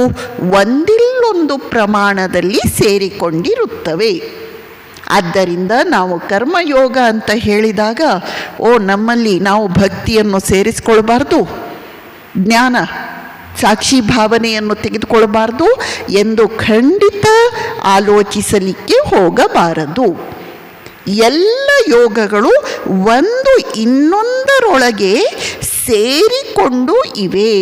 ಒಂದಿಲ್ಲೊಂದು ಪ್ರಮಾಣದಲ್ಲಿ ಸೇರಿಕೊಂಡಿರುತ್ತವೆ. ಆದ್ದರಿಂದ ನಾವು ಕರ್ಮಯೋಗ ಅಂತ ಹೇಳಿದಾಗ, ನಮ್ಮಲ್ಲಿ ನಾವು ಭಕ್ತಿಯನ್ನು ಸೇರಿಸ್ಕೊಳ್ಬಾರ್ದು, ಜ್ಞಾನ ಸಾಕ್ಷಿ ಭಾವನೆಯನ್ನು ತೆಗೆದುಕೊಳ್ಳಬಾರ್ದು ಎಂದು ಖಂಡಿತ ಆಲೋಚಿಸಲಿಕ್ಕೆ ಹೋಗಬಾರದು. ಎಲ್ಲ ಯೋಗಗಳು ಒಂದು ಇನ್ನೊಂದರೊಳಗೆ ಸೇರಿಕೊಂಡು ಇವೆ.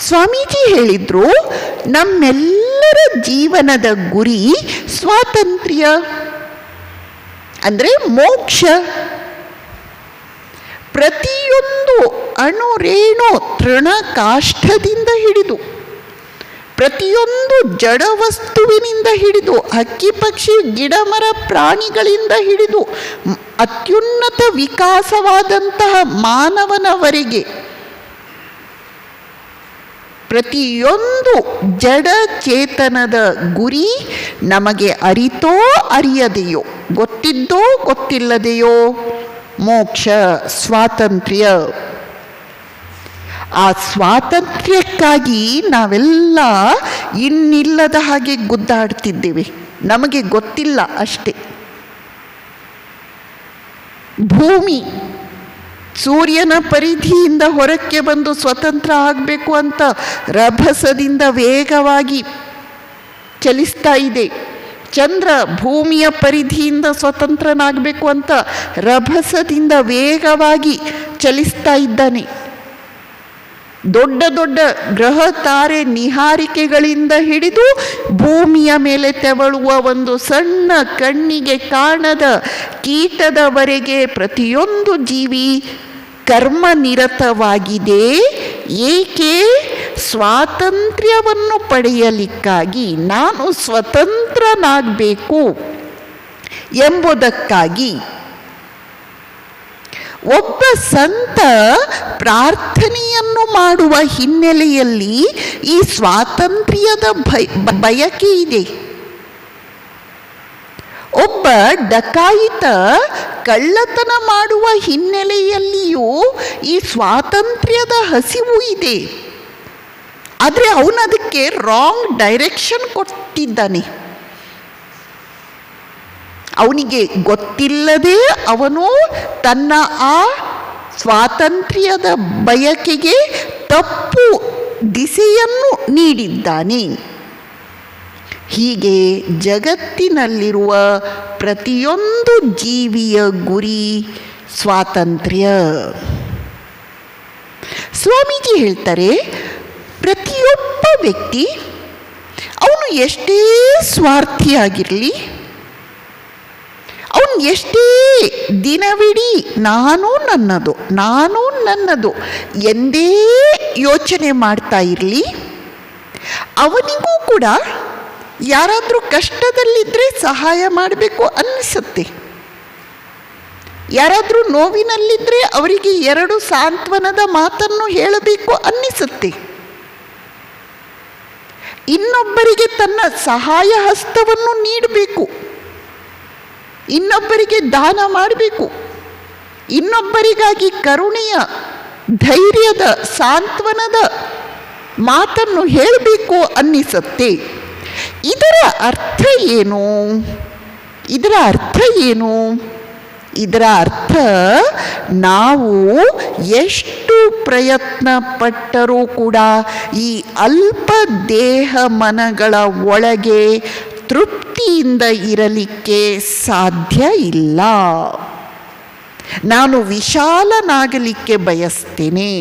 ಸ್ವಾಮೀಜಿ ಹೇಳಿದ್ರು, ನಮ್ಮೆಲ್ಲರ ಜೀವನದ ಗುರಿ ಸ್ವಾತಂತ್ರ್ಯ, ಅಂದರೆ ಮೋಕ್ಷ. ಪ್ರತಿಯೊಂದು ಅಣು ರೇಣು ತೃಣ ಕಾಷ್ಠದಿಂದ ಹಿಡಿದು, ಪ್ರತಿಯೊಂದು ಜಡ ವಸ್ತುವಿನಿಂದ ಹಿಡಿದು, ಹಕ್ಕಿ ಪಕ್ಷಿ ಗಿಡ ಮರ ಪ್ರಾಣಿಗಳಿಂದ ಹಿಡಿದು ಅತ್ಯುನ್ನತ ವಿಕಾಸವಾದಂತಹ ಮಾನವನವರೆಗೆ ಪ್ರತಿಯೊಂದು ಜಡ ಚೇತನದ ಗುರಿ ನಮಗೆ ಅರಿತೋ ಅರಿಯದೆಯೋ, ಗೊತ್ತಿದ್ದೋ ಗೊತ್ತಿಲ್ಲದೆಯೋ ಮೋಕ್ಷ, ಸ್ವಾತಂತ್ರ್ಯ. ಆ ಸ್ವಾತಂತ್ರ್ಯಕ್ಕಾಗಿ ನಾವೆಲ್ಲ ಇನ್ನಿಲ್ಲದ ಹಾಗೆ ಗುದ್ದಾಡ್ತಿದ್ದೇವೆ, ನಮಗೆ ಗೊತ್ತಿಲ್ಲ ಅಷ್ಟೇ. ಭೂಮಿ ಸೂರ್ಯನ ಪರಿಧಿಯಿಂದ ಹೊರಕ್ಕೆ ಬಂದು ಸ್ವತಂತ್ರ ಆಗಬೇಕು ಅಂತ ರಭಸದಿಂದ ವೇಗವಾಗಿ ಚಲಿಸ್ತಾ ಇದೆ. ಚಂದ್ರ ಭೂಮಿಯ ಪರಿಧಿಯಿಂದ ಸ್ವತಂತ್ರನಾಗಬೇಕು ಅಂತ ರಭಸದಿಂದ ವೇಗವಾಗಿ ಚಲಿಸ್ತಾ ಇದ್ದಾನೆ. ದೊಡ್ಡ ದೊಡ್ಡ ಗ್ರಹ ತಾರೆ ನಿಹಾರಿಕೆಗಳಿಂದ ಹಿಡಿದು ಭೂಮಿಯ ಮೇಲೆ ತೆವಳುವ ಒಂದು ಸಣ್ಣ ಕಣ್ಣಿಗೆ ಕಾಣದ ಕೀಟದವರೆಗೆ ಪ್ರತಿಯೊಂದು ಜೀವಿ ಕರ್ಮನಿರತವಾಗಿದೆ. ಏಕೆ? ಸ್ವಾತಂತ್ರ್ಯವನ್ನು ಪಡೆಯಲಿಕ್ಕಾಗಿ, ನಾನು ಸ್ವತಂತ್ರನಾಗಬೇಕು ಎಂಬುದಕ್ಕಾಗಿ. ಒಬ್ಬ ಸಂತ ಪ್ರಾರ್ಥನೆಯನ್ನು ಮಾಡುವ ಹಿನ್ನೆಲೆಯಲ್ಲಿ ಈ ಸ್ವಾತಂತ್ರ್ಯದ ಬಯಕೆ ಇದೆ. ಒಬ್ಬ ಡಕಾಯಿತ ಕಳ್ಳತನ ಮಾಡುವ ಹಿನ್ನೆಲೆಯಲ್ಲಿಯೂ ಈ ಸ್ವಾತಂತ್ರ್ಯದ ಹಸಿವು ಇದೆ. ಆದರೆ ಅವನದಕ್ಕೆ ರಾಂಗ್ ಡೈರೆಕ್ಷನ್ ಕೊಟ್ಟಿದ್ದಾನೆ. ಅವನಿಗೆ ಗೊತ್ತಿಲ್ಲದೆ ಅವನು ತನ್ನ ಆ ಸ್ವಾತಂತ್ರ್ಯದ ಬಯಕೆಗೆ ತಪ್ಪು ದಿಸೆಯನ್ನು ನೀಡಿದ್ದಾನೆ. ಹೀಗೆ ಜಗತ್ತಿನಲ್ಲಿರುವ ಪ್ರತಿಯೊಂದು ಜೀವಿಯ ಗುರಿ ಸ್ವಾತಂತ್ರ್ಯ. ಸ್ವಾಮೀಜಿ ಹೇಳ್ತಾರೆ, ಪ್ರತಿಯೊಬ್ಬ ವ್ಯಕ್ತಿ ಅವನು ಎಷ್ಟೇ ಸ್ವಾರ್ಥಿಯಾಗಿರಲಿ, ಅವನು ಎಷ್ಟೇ ದಿನವಿಡೀ ನಾನು ನನ್ನದು ಎಂದೇ ಯೋಚನೆ ಮಾಡ್ತಾ ಇರಲಿ, ಅವನಿಗೂ ಕೂಡ ಯಾರಾದರೂ ಕಷ್ಟದಲ್ಲಿದ್ದರೆ ಸಹಾಯ ಮಾಡಬೇಕು ಅನ್ನಿಸುತ್ತೆ. ಯಾರಾದರೂ ನೋವಿನಲ್ಲಿದ್ದರೆ ಅವರಿಗೆ 2 ಸಾಂತ್ವನದ ಮಾತನ್ನು ಹೇಳಬೇಕು ಅನ್ನಿಸುತ್ತೆ. ಇನ್ನೊಬ್ಬರಿಗೆ ತನ್ನ ಸಹಾಯ ಹಸ್ತವನ್ನು ನೀಡಬೇಕು, ಇನ್ನೊಬ್ಬರಿಗೆ ದಾನ ಮಾಡಬೇಕು, ಇನ್ನೊಬ್ಬರಿಗಾಗಿ ಕರುಣೆಯ, ಧೈರ್ಯದ, ಸಾಂತ್ವನದ ಮಾತನ್ನು ಹೇಳಬೇಕು ಅನ್ನಿಸುತ್ತೆ. ಇದರ ಅರ್ಥ ಏನು? ಇದರ ಅರ್ಥ ನಾವು ಎಷ್ಟು ಪ್ರಯತ್ನ ಪಟ್ಟರೂ ಕೂಡ ಈ ಅಲ್ಪ ದೇಹ ಮನಗಳ ಒಳಗೆ ತೃಪ್ತಿಯಿಂದ ಇರಲಿಕ್ಕೆ ಸಾಧ್ಯ ಇಲ್ಲ. ನಾನು ವಿಶಾಲನಾಗಲಿಕ್ಕೆ ಬಯಸ್ತೇನೆ.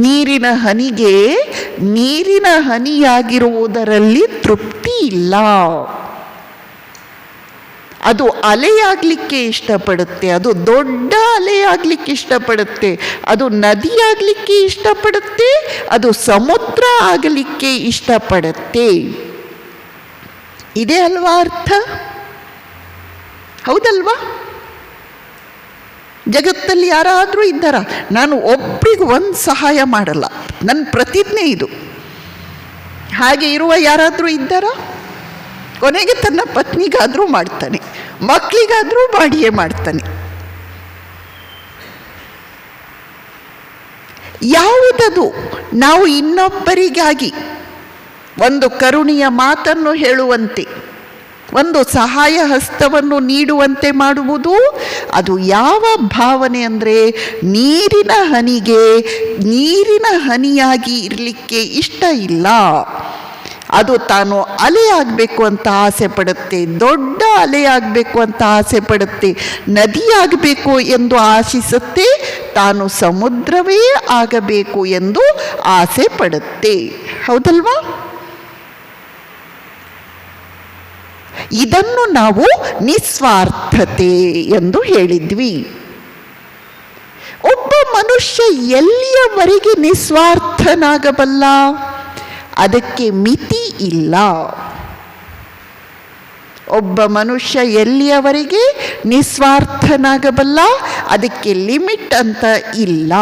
ನೀರಿನ ಹನಿಗೆ ನೀರಿನ ಹನಿಯಾಗಿರುವುದರಲ್ಲಿ ತೃಪ್ತಿ ಇಲ್ಲ. ಅದು ಅಲೆಯಾಗಲಿಕ್ಕೆ ಇಷ್ಟಪಡುತ್ತೆ, ಅದು ದೊಡ್ಡ ಅಲೆಯಾಗಲಿಕ್ಕೆ ಇಷ್ಟಪಡುತ್ತೆ, ಅದು ನದಿಯಾಗಲಿಕ್ಕೆ ಇಷ್ಟಪಡುತ್ತೆ, ಅದು ಸಮುದ್ರ ಆಗಲಿಕ್ಕೆ ಇಷ್ಟಪಡುತ್ತೆ. ಇದೇ ಅಲ್ವಾ ಅರ್ಥ? ಹೌದಲ್ವಾ? ಜಗತ್ತಲ್ಲಿ ಯಾರಾದರೂ ಇದ್ದಾರ? ನಾನು ಒಬ್ರಿಗೆ ಒಂದು ಸಹಾಯ ಮಾಡಲ್ಲ, ನನ್ನ ಪ್ರತಿಜ್ಞೆ ಇದು. ಹಾಗೆ ಇರುವ ಯಾರಾದರೂ ಇದ್ದಾರ? ಕೊನೆಗೆ ತನ್ನ ಪತ್ನಿಗಾದರೂ ಮಾಡ್ತಾನೆ, ಮಕ್ಕಳಿಗಾದರೂ ಮಾಡಿಯೇ ಮಾಡ್ತಾನೆ. ಯಾವುದದು ನಾವು ಇನ್ನೊಬ್ಬರಿಗಾಗಿ ಒಂದು ಕರುಣೆಯ ಮಾತನ್ನು ಹೇಳುವಂತೆ, ಒಂದು ಸಹಾಯ ಹಸ್ತವನ್ನು ನೀಡುವಂತೆ ಮಾಡುವುದು? ಅದು ಯಾವ ಭಾವನೆ ಅಂದರೆ ನೀರಿನ ಹನಿಗೆ ನೀರಿನ ಹನಿಯಾಗಿ ಇರಲಿಕ್ಕೆ ಇಷ್ಟ ಇಲ್ಲ. ಅದು ತಾನು ಅಲೆಯಾಗಬೇಕು ಅಂತ ಆಸೆ ಪಡುತ್ತೆ, ದೊಡ್ಡ ಅಲೆಯಾಗಬೇಕು ಅಂತ ಆಸೆ ಪಡುತ್ತೆ, ನದಿಯಾಗಬೇಕು ಎಂದು ಆಶಿಸುತ್ತೆ, ತಾನು ಸಮುದ್ರವೇ ಆಗಬೇಕು ಎಂದು ಆಸೆ ಪಡುತ್ತೆ. ಹೌದಲ್ವಾ? ಇದನ್ನು ನಾವು ನಿಸ್ವಾರ್ಥತೆ ಎಂದು ಹೇಳಿದ್ವಿ. ಒಬ್ಬ ಮನುಷ್ಯ ಎಲ್ಲಿಯವರೆಗೆ ನಿಸ್ವಾರ್ಥನಾಗಬಲ್ಲ? ಅದಕ್ಕೆ ಮಿತಿ ಇಲ್ಲ. ಒಬ್ಬ ಮನುಷ್ಯ ಎಲ್ಲಿಯವರೆಗೆ ನಿಸ್ವಾರ್ಥನಾಗಬಲ್ಲ, ಅದಕ್ಕೆ ಲಿಮಿಟ್ ಅಂತ ಇಲ್ಲ.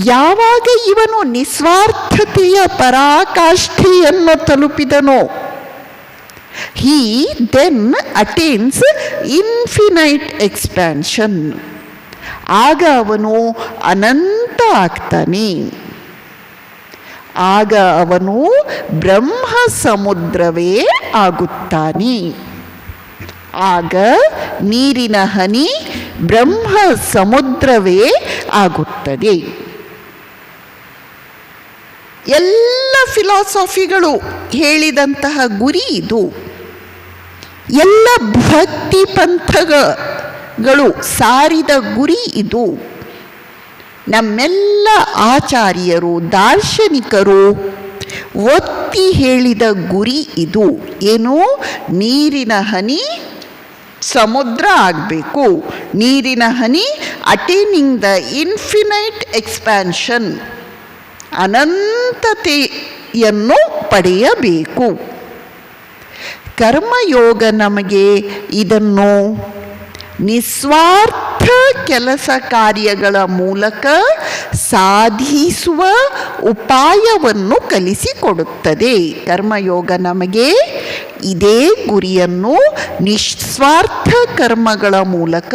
ಯಾವಾಗ ಇವನು ನಿಸ್ವಾರ್ಥತೆಯ ಪರಾಕಾಷ್ಠೆಯನ್ನು ತಲುಪಿದನೋ, he then attains infinite expansion. ಆಗ ಅವನು ಅನಂತ ಆಗ್ತಾನೆ. ಆಗ ಅವನು ಬ್ರಹ್ಮ ಸಮುದ್ರವೇ ಆಗುತ್ತಾನೆ. ಆಗ ನೀರಿನ ಹನಿ ಬ್ರಹ್ಮ ಸಮುದ್ರವೇ ಆಗುತ್ತದೆ. ಎಲ್ಲ ಫಿಲಾಸಫಿಗಳು ಹೇಳಿದಂತಹ ಗುರಿ ಇದು. ಎಲ್ಲ ಭಕ್ತಿ ಪಂಥಗಳು ಸಾರಿದ ಗುರಿ ಇದು. ನಮ್ಮೆಲ್ಲ ಆಚಾರ್ಯರು ದಾರ್ಶನಿಕರು ಒತ್ತಿ ಹೇಳಿದ ಗುರಿ ಇದು. ಏನು? ನೀರಿನ ಹನಿ ಸಮುದ್ರ ಆಗಬೇಕು. ನೀರಿನ ಹನಿ ಅಟೇನಿಂಗ್ ದ ಇನ್ಫಿನೈಟ್ ಎಕ್ಸ್ಪ್ಯಾನ್ಷನ್, ಅನಂತತೆಯನ್ನು ಪಡೆಯಬೇಕು. ಕರ್ಮಯೋಗ ನಮಗೆ ಇದನ್ನು ನಿಸ್ವಾರ್ಥ ಕೆಲಸ ಕಾರ್ಯಗಳ ಮೂಲಕ ಸಾಧಿಸುವ ಉಪಾಯವನ್ನು ಕಲಿಸಿಕೊಡುತ್ತದೆ. ಕರ್ಮಯೋಗ ನಮಗೆ ಇದೇ ಗುರಿಯನ್ನು ನಿಸ್ವಾರ್ಥ ಕರ್ಮಗಳ ಮೂಲಕ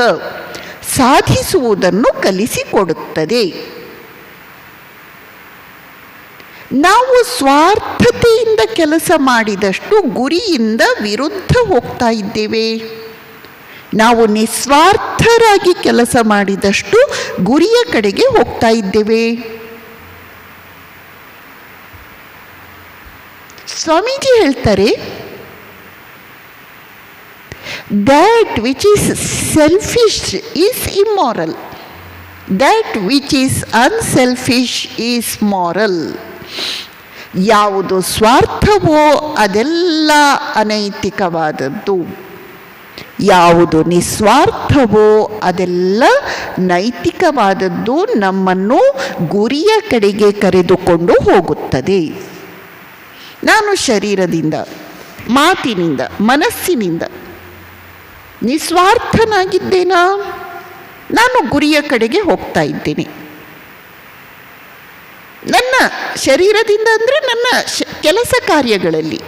ಸಾಧಿಸುವುದನ್ನು ಕಲಿಸಿಕೊಡುತ್ತದೆ. ನಾವು ಸ್ವಾರ್ಥತೆಯಿಂದ ಕೆಲಸ ಮಾಡಿದಷ್ಟು ಗುರಿಯಿಂದ ವಿರುದ್ಧ ಹೋಗ್ತಾ ಇದ್ದೇವೆ. ನಾವು ನಿಸ್ವಾರ್ಥರಾಗಿ ಕೆಲಸ ಮಾಡಿದಷ್ಟು ಗುರಿಯ ಕಡೆಗೆ ಹೋಗ್ತಾ ಇದ್ದೇವೆ. ಸ್ವಾಮೀಜಿ ಹೇಳ್ತಾರೆ, that which is selfish is immoral, that which is unselfish is moral. ಯಾವುದು ಸ್ವಾರ್ಥವೋ ಅದೆಲ್ಲ ಅನೈತಿಕವಾದದ್ದು, ಯಾವುದು ನಿಸ್ವಾರ್ಥವೋ ಅದೆಲ್ಲ ನೈತಿಕವಾದದ್ದು, ನಮ್ಮನ್ನು ಗುರಿಯ ಕಡೆಗೆ ಕರೆದುಕೊಂಡು ಹೋಗುತ್ತದೆ. ನಾನು ಶರೀರದಿಂದ, ಮಾತಿನಿಂದ, ಮನಸ್ಸಿನಿಂದ ನಿಸ್ವಾರ್ಥನಾಗಿದ್ದೇನಾ? ನಾನು ಗುರಿಯ ಕಡೆಗೆ ಹೋಗ್ತಾ ಇದ್ದೇನೆ. ನನ್ನ ಶರೀರದಿಂದ ಅಂದರೆ ನನ್ನ ಕೆಲಸ ಕಾರ್ಯಗಳಲ್ಲಿ,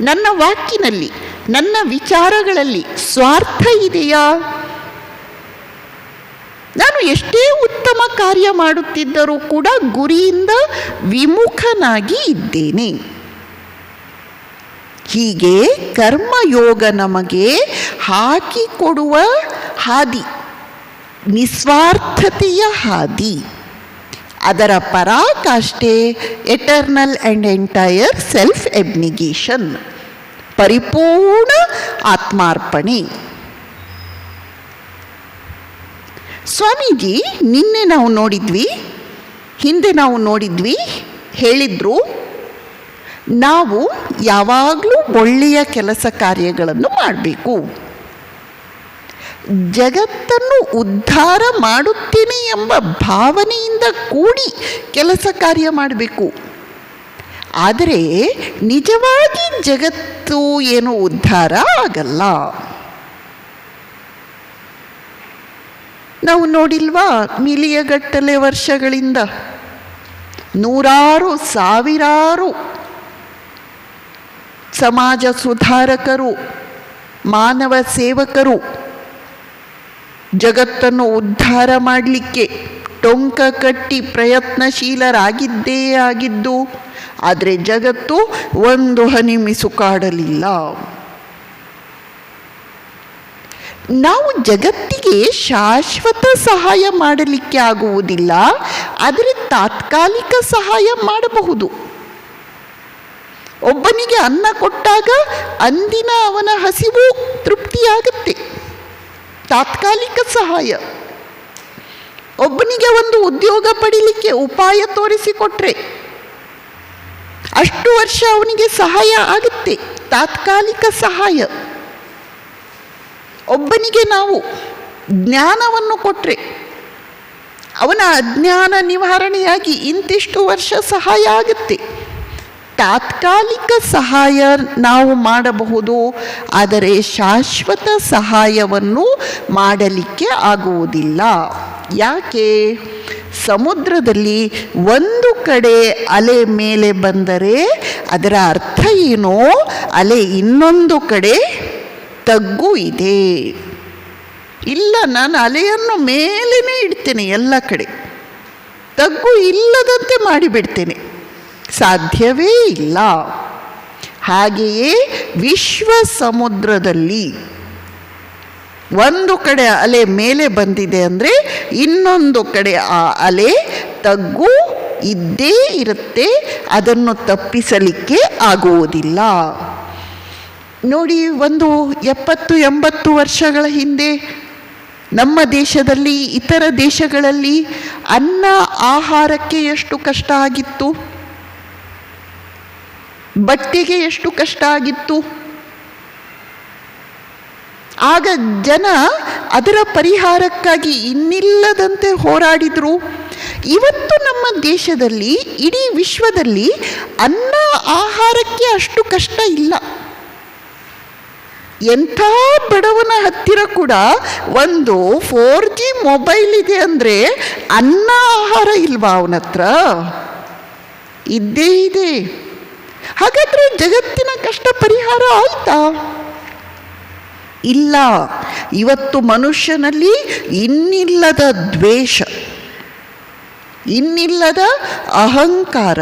ನನ್ನ ವಾಕಿನಲ್ಲಿ, ನನ್ನ ವಿಚಾರಗಳಲ್ಲಿ ಸ್ವಾರ್ಥ ಇದೆಯಾ? ನಾನು ಎಷ್ಟೇ ಉತ್ತಮ ಕಾರ್ಯ ಮಾಡುತ್ತಿದ್ದರೂ ಕೂಡ ಗುರಿಯಿಂದ ವಿಮುಖನಾಗಿ ಇದ್ದೇನೆ. ಹೀಗೆ ಕರ್ಮಯೋಗ ನಮಗೆ ಹಾಕಿಕೊಡುವ ಹಾದಿ ನಿಸ್ವಾರ್ಥತೆಯ ಹಾದಿ. ಅದರ ಪರಾಕಾಷ್ಠೆ ಎಟರ್ನಲ್ ಆ್ಯಂಡ್ ಎಂಟೈರ್ ಸೆಲ್ಫ್ ಎಬ್ನಿಗೇಷನ್, ಪರಿಪೂರ್ಣ ಆತ್ಮಾರ್ಪಣೆ. ಸ್ವಾಮೀಜಿ ನಿನ್ನೆ ನಾವು ನೋಡಿದ್ವಿ, ಹಿಂದೆ ನಾವು ನೋಡಿದ್ವಿ, ಹೇಳಿದ್ರು ನಾವು ಯಾವಾಗಲೂ ಒಳ್ಳೆಯ ಕೆಲಸ ಕಾರ್ಯಗಳನ್ನು ಮಾಡಬೇಕು, ಜಗತ್ತನ್ನು ಉದ್ಧಾರ ಮಾಡುತ್ತೇನೆ ಎಂಬ ಭಾವನೆಯಿಂದ ಕೂಡಿ ಕೆಲಸ ಕಾರ್ಯ ಮಾಡಬೇಕು. ಆದರೆ ನಿಜವಾಗಿ ಜಗತ್ತು ಏನು ಉದ್ಧಾರ ಆಗಲ್ಲ. ನಾವು ನೋಡಿಲ್ವಾ, ಮಿಲಿಯಗಟ್ಟಲೆ ವರ್ಷಗಳಿಂದ ನೂರಾರು ಸಾವಿರಾರು ಸಮಾಜ ಸುಧಾರಕರು, ಮಾನವ ಸೇವಕರು ಜಗತ್ತನ್ನು ಉದ್ಧಾರ ಮಾಡಲಿಕ್ಕೆ ಟೊಂಕ ಕಟ್ಟಿ ಪ್ರಯತ್ನಶೀಲರಾಗಿದ್ದೇ ಆಗಿದ್ದು, ಆದರೆ ಜಗತ್ತು ಒಂದು ಹನಿ ಮಿಸುಕಾಡಲಿಲ್ಲ. ನಾವು ಜಗತ್ತಿಗೆ ಶಾಶ್ವತ ಸಹಾಯ ಮಾಡಲಿಕ್ಕೆ ಆಗುವುದಿಲ್ಲ, ಆದರೆ ತಾತ್ಕಾಲಿಕ ಸಹಾಯ ಮಾಡಬಹುದು. ಒಬ್ಬನಿಗೆ ಅನ್ನ ಕೊಟ್ಟಾಗ ಅಂದಿನ ಅವನ ಹಸಿವು ತೃಪ್ತಿಯಾಗುತ್ತೆ, ತಾತ್ಕಾಲಿಕ ಸಹಾಯ. ಒಬ್ಬನಿಗೆ ಒಂದು ಉದ್ಯೋಗ ಪಡೀಲಿಕ್ಕೆ ಉಪಾಯ ತೋರಿಸಿಕೊಟ್ರೆ ಅಷ್ಟು ವರ್ಷ ಅವನಿಗೆ ಸಹಾಯ ಆಗುತ್ತೆ, ತಾತ್ಕಾಲಿಕ ಸಹಾಯ. ಒಬ್ಬನಿಗೆ ನಾವು ಜ್ಞಾನವನ್ನು ಕೊಟ್ಟರೆ ಅವನ ಅಜ್ಞಾನ ನಿವಾರಣೆಯಾಗಿ ಇಂತಿಷ್ಟು ವರ್ಷ ಸಹಾಯ ಆಗುತ್ತೆ, ತಾತ್ಕಾಲಿಕ ಸಹಾಯ ನಾವು ಮಾಡಬಹುದು. ಆದರೆ ಶಾಶ್ವತ ಸಹಾಯವನ್ನು ಮಾಡಲಿಕ್ಕೆ ಆಗುವುದಿಲ್ಲ. ಯಾಕೆ? ಸಮುದ್ರದಲ್ಲಿ ಒಂದು ಕಡೆ ಅಲೆ ಮೇಲೆ ಬಂದರೆ ಅದರ ಅರ್ಥ ಏನೋ, ಅಲೆ ಇನ್ನೊಂದು ಕಡೆ ತಗ್ಗು ಇದೆ. ಇಲ್ಲ, ನಾನು ಅಲೆಯನ್ನು ಮೇಲೇನೆ ಇಡ್ತೇನೆ, ಎಲ್ಲ ಕಡೆ ತಗ್ಗು ಇಲ್ಲದಂತೆ ಮಾಡಿಬಿಡ್ತೇನೆ, ಸಾಧ್ಯವೇ ಇಲ್ಲ. ಹಾಗೆಯೇ ವಿಶ್ವ ಸಮುದ್ರದಲ್ಲಿ ಒಂದು ಕಡೆ ಅಲೆ ಮೇಲೆ ಬಂದಿದೆ ಅಂದರೆ ಇನ್ನೊಂದು ಕಡೆ ಆ ಅಲೆ ತಗ್ಗು ಇದ್ದೇ ಇರುತ್ತೆ. ಅದನ್ನು ತಪ್ಪಿಸಲಿಕ್ಕೆ ಆಗುವುದಿಲ್ಲ. ನೋಡಿ, ಒಂದು 70-80 ವರ್ಷಗಳ ಹಿಂದೆ ನಮ್ಮ ದೇಶದಲ್ಲಿ, ಇತರ ದೇಶಗಳಲ್ಲಿ ಅನ್ನ ಆಹಾರಕ್ಕೆ ಎಷ್ಟು ಕಷ್ಟ ಆಗಿತ್ತು, ಬಟ್ಟೆಗೆ ಎಷ್ಟು ಕಷ್ಟ ಆಗಿತ್ತು. ಆಗ ಜನ ಅದರ ಪರಿಹಾರಕ್ಕಾಗಿ ಇನ್ನಿಲ್ಲದಂತೆ ಹೋರಾಡಿದರು. ಇವತ್ತು ನಮ್ಮ ದೇಶದಲ್ಲಿ, ಇಡೀ ವಿಶ್ವದಲ್ಲಿ ಅನ್ನ ಆಹಾರಕ್ಕೆ ಅಷ್ಟು ಕಷ್ಟ ಇಲ್ಲ. ಎಂಥ ಬಡವನ ಹತ್ತಿರ ಕೂಡ ಒಂದು 4G ಮೊಬೈಲ್ ಇದೆ ಅಂದರೆ ಅನ್ನ ಆಹಾರ ಇಲ್ವಾ ಅವನ ಹತ್ರ? ಇದ್ದೇ ಇದೆ. ಹಾಗಾದರೆ ಜಗತ್ತಿನ ಕಷ್ಟ ಪರಿಹಾರ ಆಯ್ತಾ? ಇಲ್ಲ. ಇವತ್ತು ಮನುಷ್ಯನಲ್ಲಿ ಇನ್ನಿಲ್ಲದ ದ್ವೇಷ, ಇನ್ನಿಲ್ಲದ ಅಹಂಕಾರ,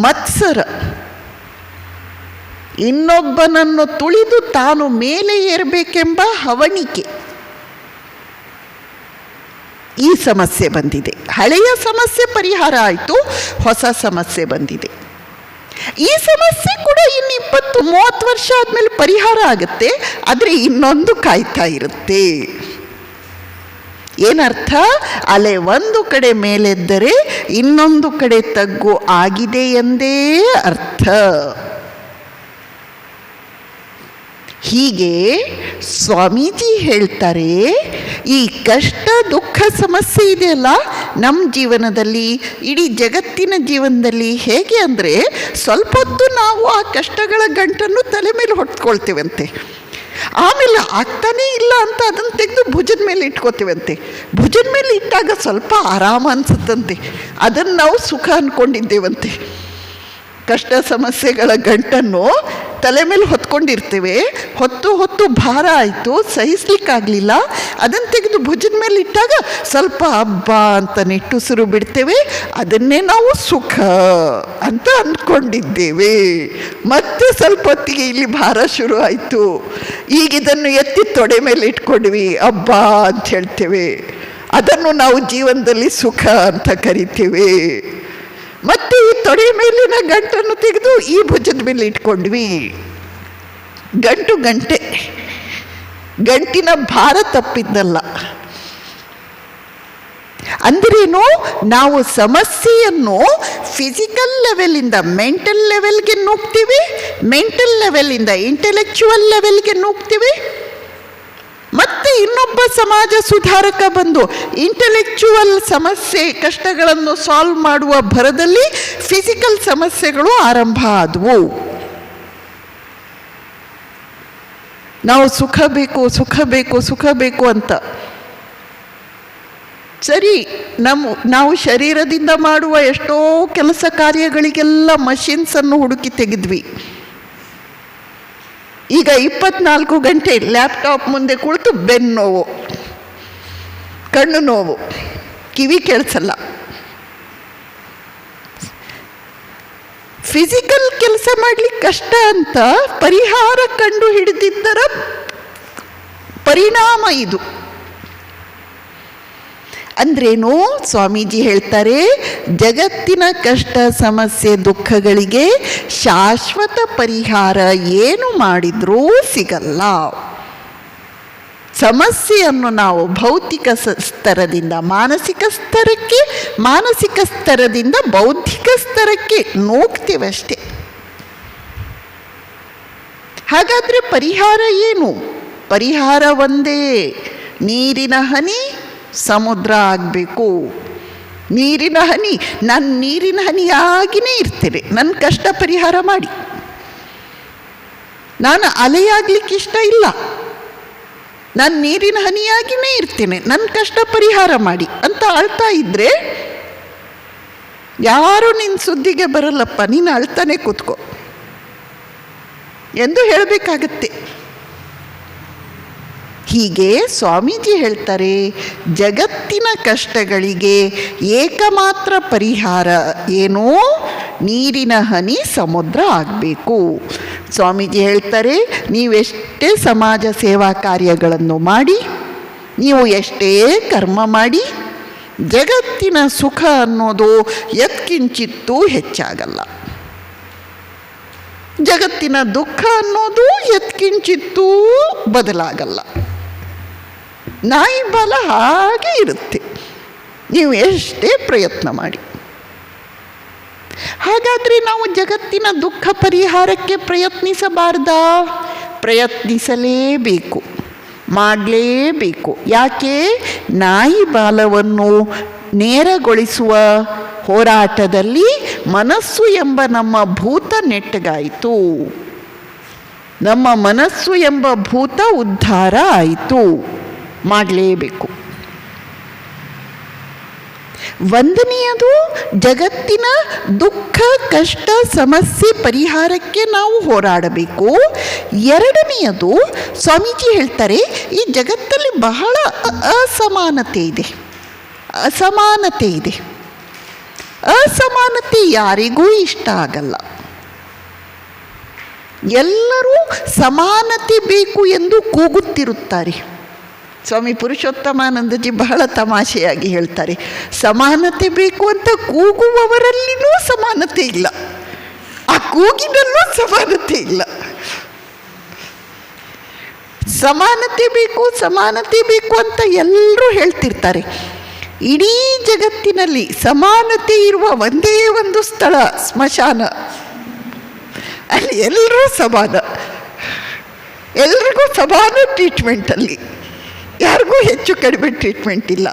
ಮತ್ಸರ, ಇನ್ನೊಬ್ಬನನ್ನು ತುಳಿದು ತಾನು ಮೇಲೆ ಏರಬೇಕೆಂಬ ಹವಣಿಕೆ, ಈ ಸಮಸ್ಯೆ ಬಂದಿದೆ. ಹಳೆಯ ಸಮಸ್ಯೆ ಪರಿಹಾರ ಆಯಿತು, ಹೊಸ ಸಮಸ್ಯೆ ಬಂದಿದೆ. ಈ ಸಮಸ್ಯೆ ಕೂಡ ಇನ್ನು 20-30 ವರ್ಷ ಆದಮೇಲೆ ಪರಿಹಾರ ಆಗುತ್ತೆ, ಆದರೆ ಇನ್ನೊಂದು ಕಾಯ್ತಾ ಇರುತ್ತೆ. ಏನರ್ಥ? ಅಲೆ ಒಂದು ಕಡೆ ಮೇಲೆದ್ದರೆ ಇನ್ನೊಂದು ಕಡೆ ತಗ್ಗು ಆಗಿದೆ ಎಂದೇ ಅರ್ಥ. ಹೀಗೆ ಸ್ವಾಮೀಜಿ ಹೇಳ್ತಾರೆ, ಈ ಕಷ್ಟ ದುಃಖ ಸಮಸ್ಯೆ ಇದೆಯಲ್ಲ ನಮ್ಮ ಜೀವನದಲ್ಲಿ, ಇಡೀ ಜಗತ್ತಿನ ಜೀವನದಲ್ಲಿ ಹೇಗೆ ಅಂದರೆ, ಸ್ವಲ್ಪ ಹೊತ್ತು ನಾವು ಆ ಕಷ್ಟಗಳ ಗಂಟನ್ನು ತಲೆ ಮೇಲೆ ಹೊತ್ಕೊಳ್ತೇವಂತೆ. ಆಮೇಲೆ ಆಗ್ತಾನೇ ಇಲ್ಲ ಅಂತ ಅದನ್ನು ತೆಗೆದು ಭುಜದ ಮೇಲೆ ಇಟ್ಕೋತೀವಂತೆ. ಭುಜದ ಮೇಲೆ ಇಟ್ಟಾಗ ಸ್ವಲ್ಪ ಆರಾಮ ಅನಿಸುತ್ತಂತೆ. ಅದನ್ನು ನಾವು ಸುಖ ಅಂದ್ಕೊಂಡಿದ್ದೇವಂತೆ. ಕಷ್ಟ ಸಮಸ್ಯೆಗಳ ಗಂಟನ್ನು ತಲೆ ಮೇಲೆ ಹೊತ್ಕೊಂಡಿರ್ತೇವೆ. ಹೊತ್ತು ಭಾರ ಆಯಿತು, ಸಹಿಸ್ಲಿಕ್ಕಾಗಲಿಲ್ಲ. ಅದನ್ನು ತೆಗೆದು ಭುಜದ ಮೇಲೆ ಇಟ್ಟಾಗ ಸ್ವಲ್ಪ ಹಬ್ಬ ಅಂತ ನಿಟ್ಟುಸಿರು ಬಿಡ್ತೇವೆ. ಅದನ್ನೇ ನಾವು ಸುಖ ಅಂತ ಅಂದ್ಕೊಂಡಿದ್ದೇವೆ. ಮತ್ತೆ ಸ್ವಲ್ಪ ಹೊತ್ತಿಗೆ ಇಲ್ಲಿ ಭಾರ ಶುರು ಆಯಿತು. ಈಗ ಇದನ್ನು ಎತ್ತಿ ತೊಡೆ ಮೇಲೆ ಇಟ್ಕೊಂಡ್ವಿ, ಹಬ್ಬ ಅಂತ ಹೇಳ್ತೇವೆ. ಅದನ್ನು ನಾವು ಜೀವನದಲ್ಲಿ ಸುಖ ಅಂತ ಕರಿತೇವೆ. ಮತ್ತೆ ಈ ತೊಡೆ ಮೇಲಿನ ಗಂಟನ್ನು ತೆಗೆದು ಈ ಭುಜದ ಮೇಲೆ ಇಟ್ಕೊಂಡ್ವಿ. ಗಂಟೆ ಗಂಟಿನ ಭಾರ ತಪ್ಪಿದ್ದಲ್ಲ. ಅಂದ್ರೇನು? ನಾವು ಸಮಸ್ಯೆಯನ್ನು ಫಿಸಿಕಲ್ ಲೆವೆಲಿಂದ ಮೆಂಟಲ್ ಲೆವೆಲ್ಗೆ ನೂಗ್ತೀವಿ, ಮೆಂಟಲ್ ಲೆವೆಲಿಂದ ಇಂಟೆಲೆಕ್ಚುವಲ್ ಲೆವೆಲ್ಗೆ ನೂಗ್ತೀವಿ. ಮತ್ತೆ ಇನ್ನೊಬ್ಬ ಸಮಾಜ ಸುಧಾರಕ ಬಂದು ಇಂಟೆಲೆಕ್ಚುವಲ್ ಸಮಸ್ಯೆ ಕಷ್ಟಗಳನ್ನು ಸಾಲ್ವ್ ಮಾಡುವ ಭರದಲ್ಲಿ ಫಿಸಿಕಲ್ ಸಮಸ್ಯೆಗಳು ಆರಂಭ ಆದವು. ನಾವು ಸುಖ ಬೇಕು ಅಂತ ಸರಿ, ನಾವು ಶರೀರದಿಂದ ಮಾಡುವ ಎಷ್ಟೋ ಕೆಲಸ ಕಾರ್ಯಗಳಿಗೆಲ್ಲ ಮಷಿನ್ಸನ್ನು ಹುಡುಕಿ ತೆಗೆದ್ವಿ. ಈಗ 24 ಗಂಟೆ ಲ್ಯಾಪ್ಟಾಪ್ ಮುಂದೆ ಕುಳಿತು ಬೆನ್ನು ನೋವು, ಕಣ್ಣು ನೋವು, ಕಿವಿ ಕೇಳಿಸಲ್ಲ. ಫಿಸಿಕಲ್ ಕೆಲಸ ಮಾಡಲಿಕ್ಕೆ ಕಷ್ಟ ಅಂತ ಪರಿಹಾರ ಕಂಡು ಹಿಡಿದಿದ್ದರ ಪರಿಣಾಮ ಇದು. ಅಂದ್ರೇನು? ಸ್ವಾಮೀಜಿ ಹೇಳ್ತಾರೆ, ಜಗತ್ತಿನ ಕಷ್ಟ ಸಮಸ್ಯೆ ದುಃಖಗಳಿಗೆ ಶಾಶ್ವತ ಪರಿಹಾರ ಏನು ಮಾಡಿದ್ರೂ ಸಿಗಲ್ಲ. ಸಮಸ್ಯೆಯನ್ನು ನಾವು ಭೌತಿಕ ಸ್ತರದಿಂದ ಮಾನಸಿಕ ಸ್ತರಕ್ಕೆ, ಮಾನಸಿಕ ಸ್ತರದಿಂದ ಬೌದ್ಧಿಕ ಸ್ತರಕ್ಕೆ ನೂಗ್ತೀವಷ್ಟೇ. ಹಾಗಾದರೆ ಪರಿಹಾರ ಏನು? ಪರಿಹಾರ ಒಂದೇ, ನೀರಿನ ಹನಿ ಸಮುದ್ರ ಆಗಬೇಕು. ನೀರಿನ ಹನಿ, ನಾನು ನೀರಿನ ಹನಿಯಾಗಿಯೇ ಇರ್ತೇನೆ, ನನ್ನ ಕಷ್ಟ ಪರಿಹಾರ ಮಾಡಿ. ನಾನು ಅಲೆಯಾಗಲಿಕ್ಕೆ ಇಷ್ಟ ಇಲ್ಲ, ನಾನು ನೀರಿನ ಹನಿಯಾಗಿಯೇ ಇರ್ತೇನೆ, ನನ್ನ ಕಷ್ಟ ಪರಿಹಾರ ಮಾಡಿ ಅಂತ ಅಳ್ತಾ ಇದ್ದರೆ ಯಾರೂ ನಿನ್ನ ಸುದ್ದಿಗೆ ಬರಲ್ಲಪ್ಪ, ನೀನು ಅಳ್ತಾನೆ ಕೂತ್ಕೋ ಎಂದು ಹೇಳಬೇಕಾಗತ್ತೆ. ಹೀಗೆ ಸ್ವಾಮೀಜಿ ಹೇಳ್ತಾರೆ, ಜಗತ್ತಿನ ಕಷ್ಟಗಳಿಗೆ ಏಕಮಾತ್ರ ಪರಿಹಾರ ಏನು? ನೀರಿನ ಹನಿ ಸಮುದ್ರ ಆಗಬೇಕು. ಸ್ವಾಮೀಜಿ ಹೇಳ್ತಾರೆ, ನೀವೆಷ್ಟೇ ಸಮಾಜ ಸೇವಾ ಕಾರ್ಯಗಳನ್ನು ಮಾಡಿ, ನೀವು ಎಷ್ಟೇ ಕರ್ಮ ಮಾಡಿ, ಜಗತ್ತಿನ ಸುಖ ಅನ್ನೋದು ಯತ್ಕಿಂಚಿತ್ತೂ ಹೆಚ್ಚಾಗಲ್ಲ. ಜಗತ್ತಿನ ದುಃಖ ಅನ್ನೋದು ಯತ್ಕಿಂಚಿತ್ತೂ ಬದಲಾಗಲ್ಲ. ನಾಯಿ ಬಾಲ ಹಾಗೆ ಇರುತ್ತೆ, ನೀವು ಎಷ್ಟೇ ಪ್ರಯತ್ನ ಮಾಡಿ. ಹಾಗಾದರೆ ನಾವು ಜಗತ್ತಿನ ದುಃಖ ಪರಿಹಾರಕ್ಕೆ ಪ್ರಯತ್ನಿಸಬಾರ್ದಾ? ಪ್ರಯತ್ನಿಸಲೇಬೇಕು, ಮಾಡಲೇಬೇಕು. ಯಾಕೆ? ನಾಯಿ ಬಾಲವನ್ನು ನೇರಗೊಳಿಸುವ ಹೋರಾಟದಲ್ಲಿ ಮನಸ್ಸು ಎಂಬ ನಮ್ಮ ಭೂತ ನೆಟ್ಟಗಾಯಿತು. ನಮ್ಮ ಮನಸ್ಸು ಎಂಬ ಭೂತ ಉದ್ಧಾರ ಆಯಿತು. ಮಾಡಲೇಬೇಕು. ಒಂದನೆಯದು ಜಗತ್ತಿನ ದುಃಖ ಕಷ್ಟ ಸಮಸ್ಯೆ ಪರಿಹಾರಕ್ಕೆ ನಾವು ಹೋರಾಡಬೇಕು. ಎರಡನೆಯದು, ಸ್ವಾಮೀಜಿ ಹೇಳ್ತಾರೆ, ಈ ಜಗತ್ತಲ್ಲಿ ಬಹಳ ಅಸಮಾನತೆ ಇದೆ. ಅಸಮಾನತೆ ಇದೆ. ಅಸಮಾನತೆ ಯಾರಿಗೂ ಇಷ್ಟ ಆಗಲ್ಲ. ಎಲ್ಲರೂ ಸಮಾನತೆ ಬೇಕು ಎಂದು ಕೂಗುತ್ತಿರುತ್ತಾರೆ. ಸ್ವಾಮಿ ಪುರುಷೋತ್ತಮಾನಂದಜಿ ಬಹಳ ತಮಾಷೆಯಾಗಿ ಹೇಳ್ತಾರೆ, ಸಮಾನತೆ ಬೇಕು ಅಂತ ಕೂಗುವವರಲ್ಲಿನೂ ಸಮಾನತೆ ಇಲ್ಲ, ಆ ಕೂಗಿನಲ್ಲೂ ಸಮಾನತೆ ಇಲ್ಲ. ಸಮಾನತೆ ಬೇಕು, ಸಮಾನತೆ ಬೇಕು ಅಂತ ಎಲ್ಲರೂ ಹೇಳ್ತಿರ್ತಾರೆ. ಇಡೀ ಜಗತ್ತಿನಲ್ಲಿ ಸಮಾನತೆ ಇರುವ ಒಂದೇ ಒಂದು ಸ್ಥಳ ಸ್ಮಶಾನ. ಅಲ್ಲಿ ಎಲ್ಲರೂ ಸಮಾನ, ಎಲ್ರಿಗೂ ಸಮಾನ ಟ್ರೀಟ್ಮೆಂಟಲ್ಲಿ, ಯಾರಿಗೂ ಹೆಚ್ಚು ಕಡಿಮೆ ಟ್ರೀಟ್ಮೆಂಟ್ ಇಲ್ಲ.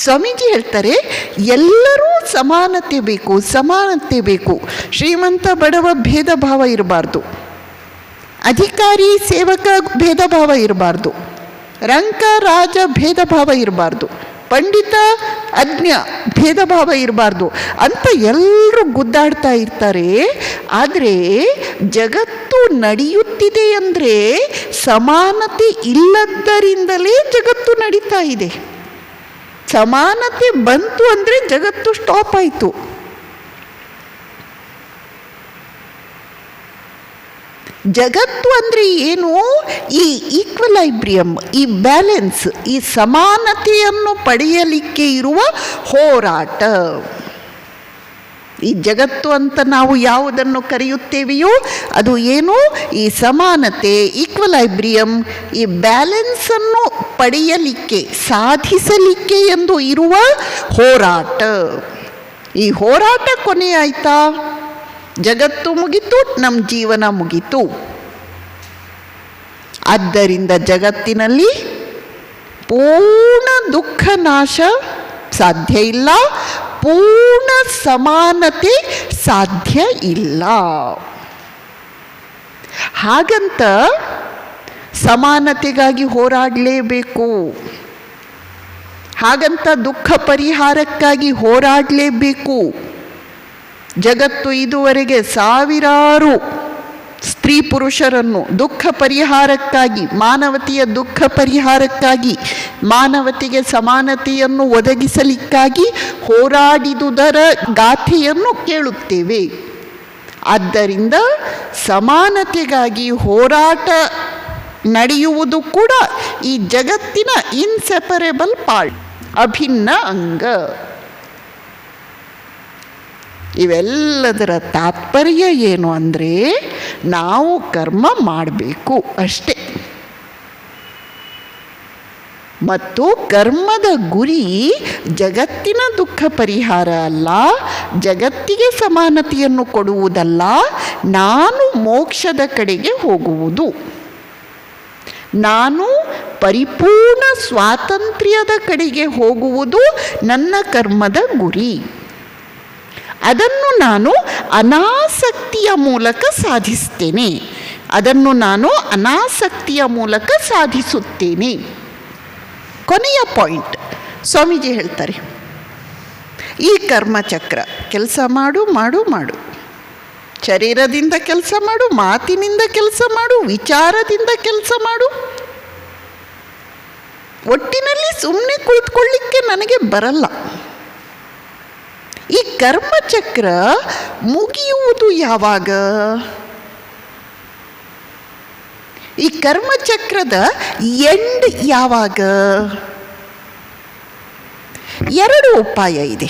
ಸ್ವಾಮೀಜಿ ಹೇಳ್ತಾರೆ, ಎಲ್ಲರೂ ಸಮಾನತೆ ಬೇಕು, ಸಮಾನತೆ ಬೇಕು. ಶ್ರೀಮಂತ ಬಡವ ಭೇದ ಭಾವ ಇರಬಾರ್ದು, ಅಧಿಕಾರಿ ಸೇವಕ ಭೇದ ಭಾವ ಇರಬಾರ್ದು, ರಂಕ ರಾಜ ಭೇದ ಭಾವ ಇರಬಾರ್ದು, ಪಂಡಿತ ಅಜ್ಞ ಭೇದ ಭಾವ ಇರಬಾರ್ದು ಅಂತ ಎಲ್ಲರೂ ಗುದ್ದಾಡ್ತಾ ಇರ್ತಾರೆ. ಆದರೆ ಜಗತ್ತು ನಡೆಯುತ್ತಿದೆ ಅಂದರೆ ಸಮಾನತೆ ಇಲ್ಲದರಿಂದಲೇ ಜಗತ್ತು ನಡೀತಾ ಇದೆ. ಸಮಾನತೆ ಬಂತು ಅಂದರೆ ಜಗತ್ತು ಸ್ಟಾಪ್ ಆಯಿತು. ಜಗತ್ತು ಅಂದರೆ ಏನು? ಈ ಈಕ್ವಲೈಬ್ರಿಯಮ್, ಈ ಬ್ಯಾಲೆನ್ಸ್, ಈ ಸಮಾನತೆಯನ್ನು ಪಡೆಯಲಿಕ್ಕೆ ಇರುವ ಹೋರಾಟ. ಈ ಜಗತ್ತು ಅಂತ ನಾವು ಯಾವುದನ್ನು ಕರೆಯುತ್ತೇವೆಯೋ ಅದು ಏನು? ಈ ಸಮಾನತೆ, ಈಕ್ವಲೈಬ್ರಿಯಮ್, ಈ ಬ್ಯಾಲೆನ್ಸನ್ನು ಪಡೆಯಲಿಕ್ಕೆ, ಸಾಧಿಸಲಿಕ್ಕೆ ಎಂದು ಇರುವ ಹೋರಾಟ. ಈ ಹೋರಾಟ ಕೊನೆಯಾಯ್ತಾ? ಜಗತ್ತು ಮುಗಿತು, ನಮ್ಮ ಜೀವನ ಮುಗಿತು. ಆದ್ದರಿಂದ ಜಗತ್ತಿನಲ್ಲಿ ಪೂರ್ಣ ದುಃಖ ನಾಶ ಸಾಧ್ಯ ಇಲ್ಲ, ಪೂರ್ಣ ಸಮಾನತೆ ಸಾಧ್ಯ ಇಲ್ಲ. ಹಾಗಂತ ಸಮಾನತೆಗಾಗಿ ಹೋರಾಡಲೇಬೇಕು, ಹಾಗಂತ ದುಃಖ ಪರಿಹಾರಕ್ಕಾಗಿ ಹೋರಾಡಲೇಬೇಕು. ಜಗತ್ತು ಇದುವರೆಗೆ ಸಾವಿರಾರು ಸ್ತ್ರೀ ಪುರುಷರನ್ನು ದುಃಖ ಪರಿಹಾರಕ್ಕಾಗಿ, ಮಾನವತೆಯ ದುಃಖ ಪರಿಹಾರಕ್ಕಾಗಿ, ಮಾನವತೆಗೆ ಸಮಾನತೆಯನ್ನು ಒದಗಿಸಲಿಕ್ಕಾಗಿ ಹೋರಾಡಿದುದರ ಗಾಥೆಯನ್ನು ಕೇಳುತ್ತೇವೆ. ಆದ್ದರಿಂದ ಸಮಾನತೆಗಾಗಿ ಹೋರಾಟ ನಡೆಯುವುದು ಕೂಡ ಈ ಜಗತ್ತಿನ ಇನ್ಸೆಪರೇಬಲ್ ಪಾರ್ಟ್, ಅಭಿನ್ನ ಅಂಗ. ಇವೆಲ್ಲದರ ತಾತ್ಪರ್ಯ ಏನು ಅಂದರೆ ನಾವು ಕರ್ಮ ಮಾಡಬೇಕು ಅಷ್ಟೇ. ಮತ್ತು ಕರ್ಮದ ಗುರಿ ಜಗತ್ತಿನ ದುಃಖ ಪರಿಹಾರ ಅಲ್ಲ, ಜಗತ್ತಿಗೆ ಸಮಾನತೆಯನ್ನು ಕೊಡುವುದಲ್ಲ, ನಾನು ಮೋಕ್ಷದ ಕಡೆಗೆ ಹೋಗುವುದು, ನಾನು ಪರಿಪೂರ್ಣ ಸ್ವಾತಂತ್ರ್ಯದ ಕಡೆಗೆ ಹೋಗುವುದು ನನ್ನ ಕರ್ಮದ ಗುರಿ. ಅದನ್ನು ನಾನು ಅನಾಸಕ್ತಿಯ ಮೂಲಕ ಸಾಧಿಸ್ತೇನೆ, ಅದನ್ನು ನಾನು ಅನಾಸಕ್ತಿಯ ಮೂಲಕ ಸಾಧಿಸುತ್ತೇನೆ. ಕೊನೆಯ ಪಾಯಿಂಟ್ ಸ್ವಾಮೀಜಿ ಹೇಳ್ತಾರೆ, ಈ ಕರ್ಮಚಕ್ರ ಕೆಲಸ ಮಾಡು ಮಾಡು ಮಾಡು, ಶರೀರದಿಂದ ಕೆಲಸ ಮಾಡು, ಮಾತಿನಿಂದ ಕೆಲಸ ಮಾಡು, ವಿಚಾರದಿಂದ ಕೆಲಸ ಮಾಡು. ಒಟ್ಟಿನಲ್ಲಿ ಸುಮ್ಮನೆ ಕುಳಿತುಕೊಳ್ಳಿಕ್ಕೆ ನನಗೆ ಬರಲ್ಲ. ಈ ಕರ್ಮಚಕ್ರ ಮುಗಿಯುವುದು ಯಾವಾಗ? ಈ ಕರ್ಮಚಕ್ರದ ಎಂಡ್ ಯಾವಾಗ? ಎರಡು ಉಪಾಯ ಇದೆ.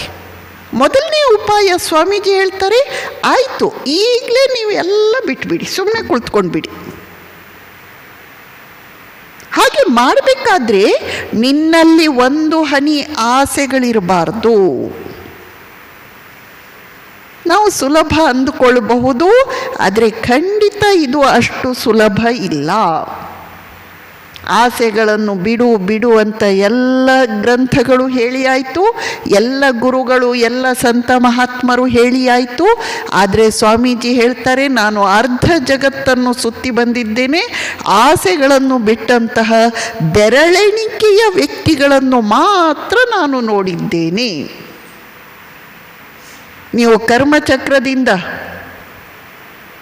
ಮೊದಲನೇ ಉಪಾಯ ಸ್ವಾಮೀಜಿ ಹೇಳ್ತಾರೆ, ಆಯಿತು ಈಗಲೇ ನೀವು ಎಲ್ಲ ಬಿಟ್ಬಿಡಿ, ಸುಮ್ಮನೆ ಕುಳಿತುಕೊಂಡ್ಬಿಡಿ. ಹಾಗೆ ಮಾಡಬೇಕಾದ್ರೆ ನಿನ್ನಲ್ಲಿ ಒಂದು ಹನಿ ಆಸೆಗಳಿರಬಾರ್ದು. ನಾವು ಸುಲಭ ಅಂದುಕೊಳ್ಳಬಹುದು, ಆದರೆ ಖಂಡಿತ ಇದು ಅಷ್ಟು ಸುಲಭ ಇಲ್ಲ. ಆಸೆಗಳನ್ನು ಬಿಡು ಅಂತ ಎಲ್ಲ ಗ್ರಂಥಗಳು ಹೇಳಿ ಆಯಿತು, ಎಲ್ಲ ಗುರುಗಳು ಎಲ್ಲ ಸಂತ ಮಹಾತ್ಮರು ಹೇಳಿ ಆಯಿತು. ಆದರೆ ಸ್ವಾಮೀಜಿ ಹೇಳ್ತಾರೆ, ನಾನು ಅರ್ಧ ಜಗತ್ತನ್ನು ಸುತ್ತಿ ಬಂದಿದ್ದೇನೆ, ಆಸೆಗಳನ್ನು ಬಿಟ್ಟಂತಹ ಬೆರಳೆಣಿಕೆಯ ವ್ಯಕ್ತಿಗಳನ್ನು ಮಾತ್ರ ನಾನು ನೋಡಿದ್ದೇನೆ. ನೀವು ಕರ್ಮಚಕ್ರದಿಂದ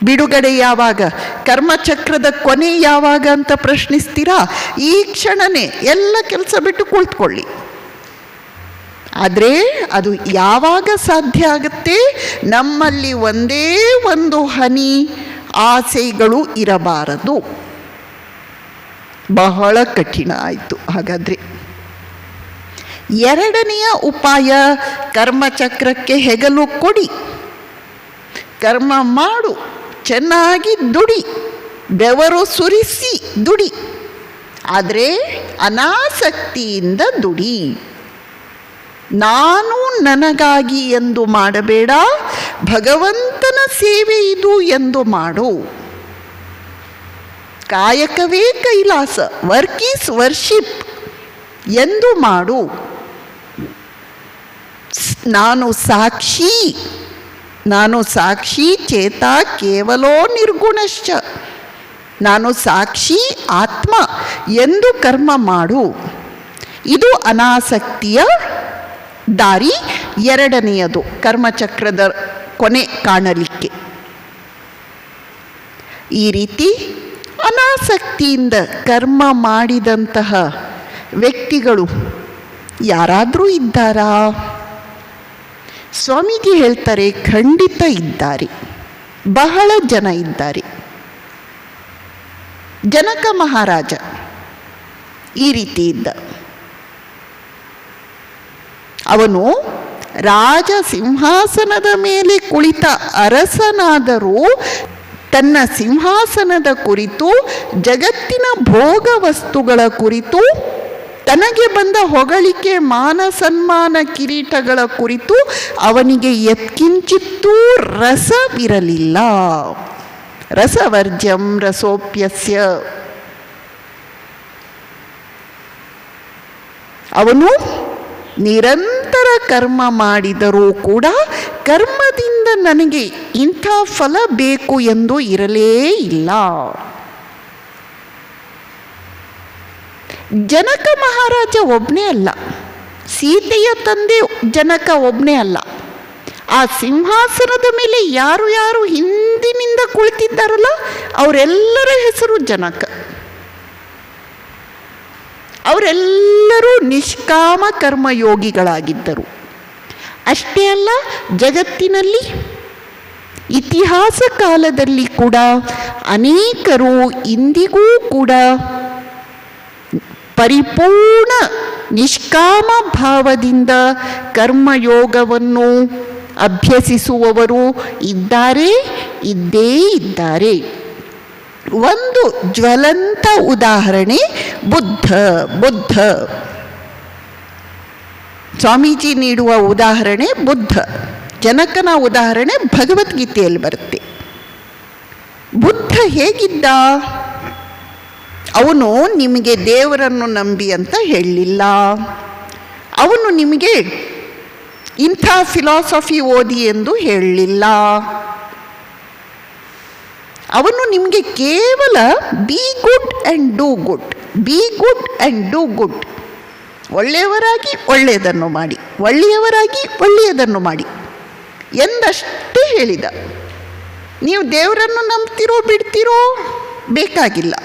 ಬಿಡುಗಡೆ ಯಾವಾಗ, ಕರ್ಮಚಕ್ರದ ಕೊನೆ ಯಾವಾಗ ಅಂತ ಪ್ರಶ್ನಿಸ್ತೀರಾ? ಈ ಕ್ಷಣನೇ ಎಲ್ಲ ಕೆಲಸ ಬಿಟ್ಟು ಕುಳಿತುಕೊಳ್ಳಿ. ಆದರೆ ಅದು ಯಾವಾಗ ಸಾಧ್ಯ ಆಗುತ್ತೆ? ನಮ್ಮಲ್ಲಿ ಒಂದೇ ಒಂದು ಹನಿ ಆಸೆಗಳು ಇರಬಾರದು. ಬಹಳ ಕಠಿಣ ಆಯಿತು. ಹಾಗಾದರೆ ಎರಡನೆಯ ಉಪಾಯ, ಕರ್ಮಚಕ್ರಕ್ಕೆ ಹೆಗಲು ಕೊಡಿ, ಕರ್ಮ ಮಾಡು, ಚೆನ್ನಾಗಿ ದುಡಿ, ಬೆವರು ಸುರಿಸಿ ದುಡಿ, ಆದರೆ ಅನಾಸಕ್ತಿಯಿಂದ ದುಡಿ. ನಾನು ನನಗಾಗಿ ಎಂದು ಮಾಡಬೇಡ, ಭಗವಂತನ ಸೇವೆ ಇದು ಎಂದು ಮಾಡು. ಕಾಯಕವೇ ಕೈಲಾಸ, ವರ್ಕ್ ಈಸ್ ವರ್ಷಿಪ್ ಎಂದು ಮಾಡು. ನಾನು ಸಾಕ್ಷಿ ಚೇತ ಕೇವಲೋ ನಿರ್ಗುಣಶ್ಚ, ನಾನು ಸಾಕ್ಷಿ ಆತ್ಮ ಎಂದು ಕರ್ಮ ಮಾಡು. ಇದು ಅನಾಸಕ್ತಿಯ ದಾರಿ, ಎರಡನೆಯದು ಕರ್ಮಚಕ್ರದ ಕೊನೆ ಕಾಣಲಿಕ್ಕೆ. ಈ ರೀತಿ ಅನಾಸಕ್ತಿಯಿಂದ ಕರ್ಮ ಮಾಡಿದಂತಹ ವ್ಯಕ್ತಿಗಳು ಯಾರಾದರೂ ಇದ್ದಾರಾ? ಸ್ವಾಮೀಜಿ ಹೇಳ್ತಾರೆ, ಖಂಡಿತ ಇದ್ದಾರೆ, ಬಹಳ ಜನ ಇದ್ದಾರೆ. ಜನಕ ಮಹಾರಾಜ ಈ ರೀತಿ ಇದ್ದ. ಅವನು ರಾಜ ಸಿಂಹಾಸನದ ಮೇಲೆ ಕುಳಿತ ಅರಸನಾದರೂ ತನ್ನ ಸಿಂಹಾಸನದ ಕುರಿತು, ಜಗತ್ತಿನ ಭೋಗ ವಸ್ತುಗಳ ಕುರಿತು, ತನಗೆ ಬಂದ ಹೊಗಳಿಕೆ ಮಾನ ಸನ್ಮಾನ ಕಿರೀಟಗಳ ಕುರಿತು ಅವನಿಗೆ ಯತ್ಕಿಂಚಿತ್ತೂ ರಸವಿರಲಿಲ್ಲ. ರಸವರ್ಜ್ಯಂ ರಸೋಪ್ಯಸ್ಯ. ಅವನು ನಿರಂತರ ಕರ್ಮ ಮಾಡಿದರೂ ಕೂಡ ಕರ್ಮದಿಂದ ನನಗೆ ಇಂಥ ಫಲ ಬೇಕು ಎಂದು ಇರಲೇ ಇಲ್ಲ. ಜನಕ ಮಹಾರಾಜ ಒಬ್ಬನೇ ಅಲ್ಲ, ಸೀತೆಯ ತಂದೆ ಜನಕ ಒಬ್ಬನೇ ಅಲ್ಲ. ಆ ಸಿಂಹಾಸನದ ಮೇಲೆ ಯಾರು ಯಾರು ಹಿಂದಿನಿಂದ ಕುಳಿತಿದ್ದಾರಲ್ಲ ಅವರೆಲ್ಲರ ಹೆಸರು ಜನಕ. ಅವರೆಲ್ಲರೂ ನಿಷ್ಕಾಮ ಕರ್ಮಯೋಗಿಗಳಾಗಿದ್ದರು. ಅಷ್ಟೇ ಅಲ್ಲ, ಜಗತ್ತಿನಲ್ಲಿ ಇತಿಹಾಸ ಕಾಲದಲ್ಲಿ ಕೂಡ ಅನೇಕರು ಇಂದಿಗೂ ಕೂಡ ಪರಿಪೂರ್ಣ ನಿಷ್ಕಾಮ ಭಾವದಿಂದ ಕರ್ಮಯೋಗವನ್ನು ಅಭ್ಯಸಿಸುವವರು ಇದ್ದೇ ಇದ್ದಾರೆ. ಒಂದು ಜ್ವಲಂತ ಉದಾಹರಣೆ ಬುದ್ಧ. ಸ್ವಾಮೀಜಿ ನೀಡುವ ಉದಾಹರಣೆ ಬುದ್ಧ. ಜನಕನ ಉದಾಹರಣೆ ಭಗವದ್ಗೀತೆಯಲ್ಲಿ ಬರುತ್ತೆ. ಬುದ್ಧ ಹೇಗಿದ್ದ? ಅವನು ನಿಮಗೆ ದೇವರನ್ನು ನಂಬಿ ಅಂತ ಹೇಳಲಿಲ್ಲ. ಅವನು ನಿಮಗೆ ಇಂಥ ಫಿಲಾಸಫಿ ಓದಿ ಎಂದು ಹೇಳಲಿಲ್ಲ. ಅವನು ನಿಮಗೆ ಕೇವಲ be good and do good, be good and do good, ಒಳ್ಳೆಯವರಾಗಿ ಒಳ್ಳೆಯದನ್ನು ಮಾಡಿ, ಒಳ್ಳೆಯವರಾಗಿ ಒಳ್ಳೆಯದನ್ನು ಮಾಡಿ ಎಂದಷ್ಟೇ ಹೇಳಿದ. ನೀವು ದೇವರನ್ನು ನಂಬ್ತಿರೋ ಬಿಡ್ತಿರೋ ಬೇಕಾಗಿಲ್ಲ.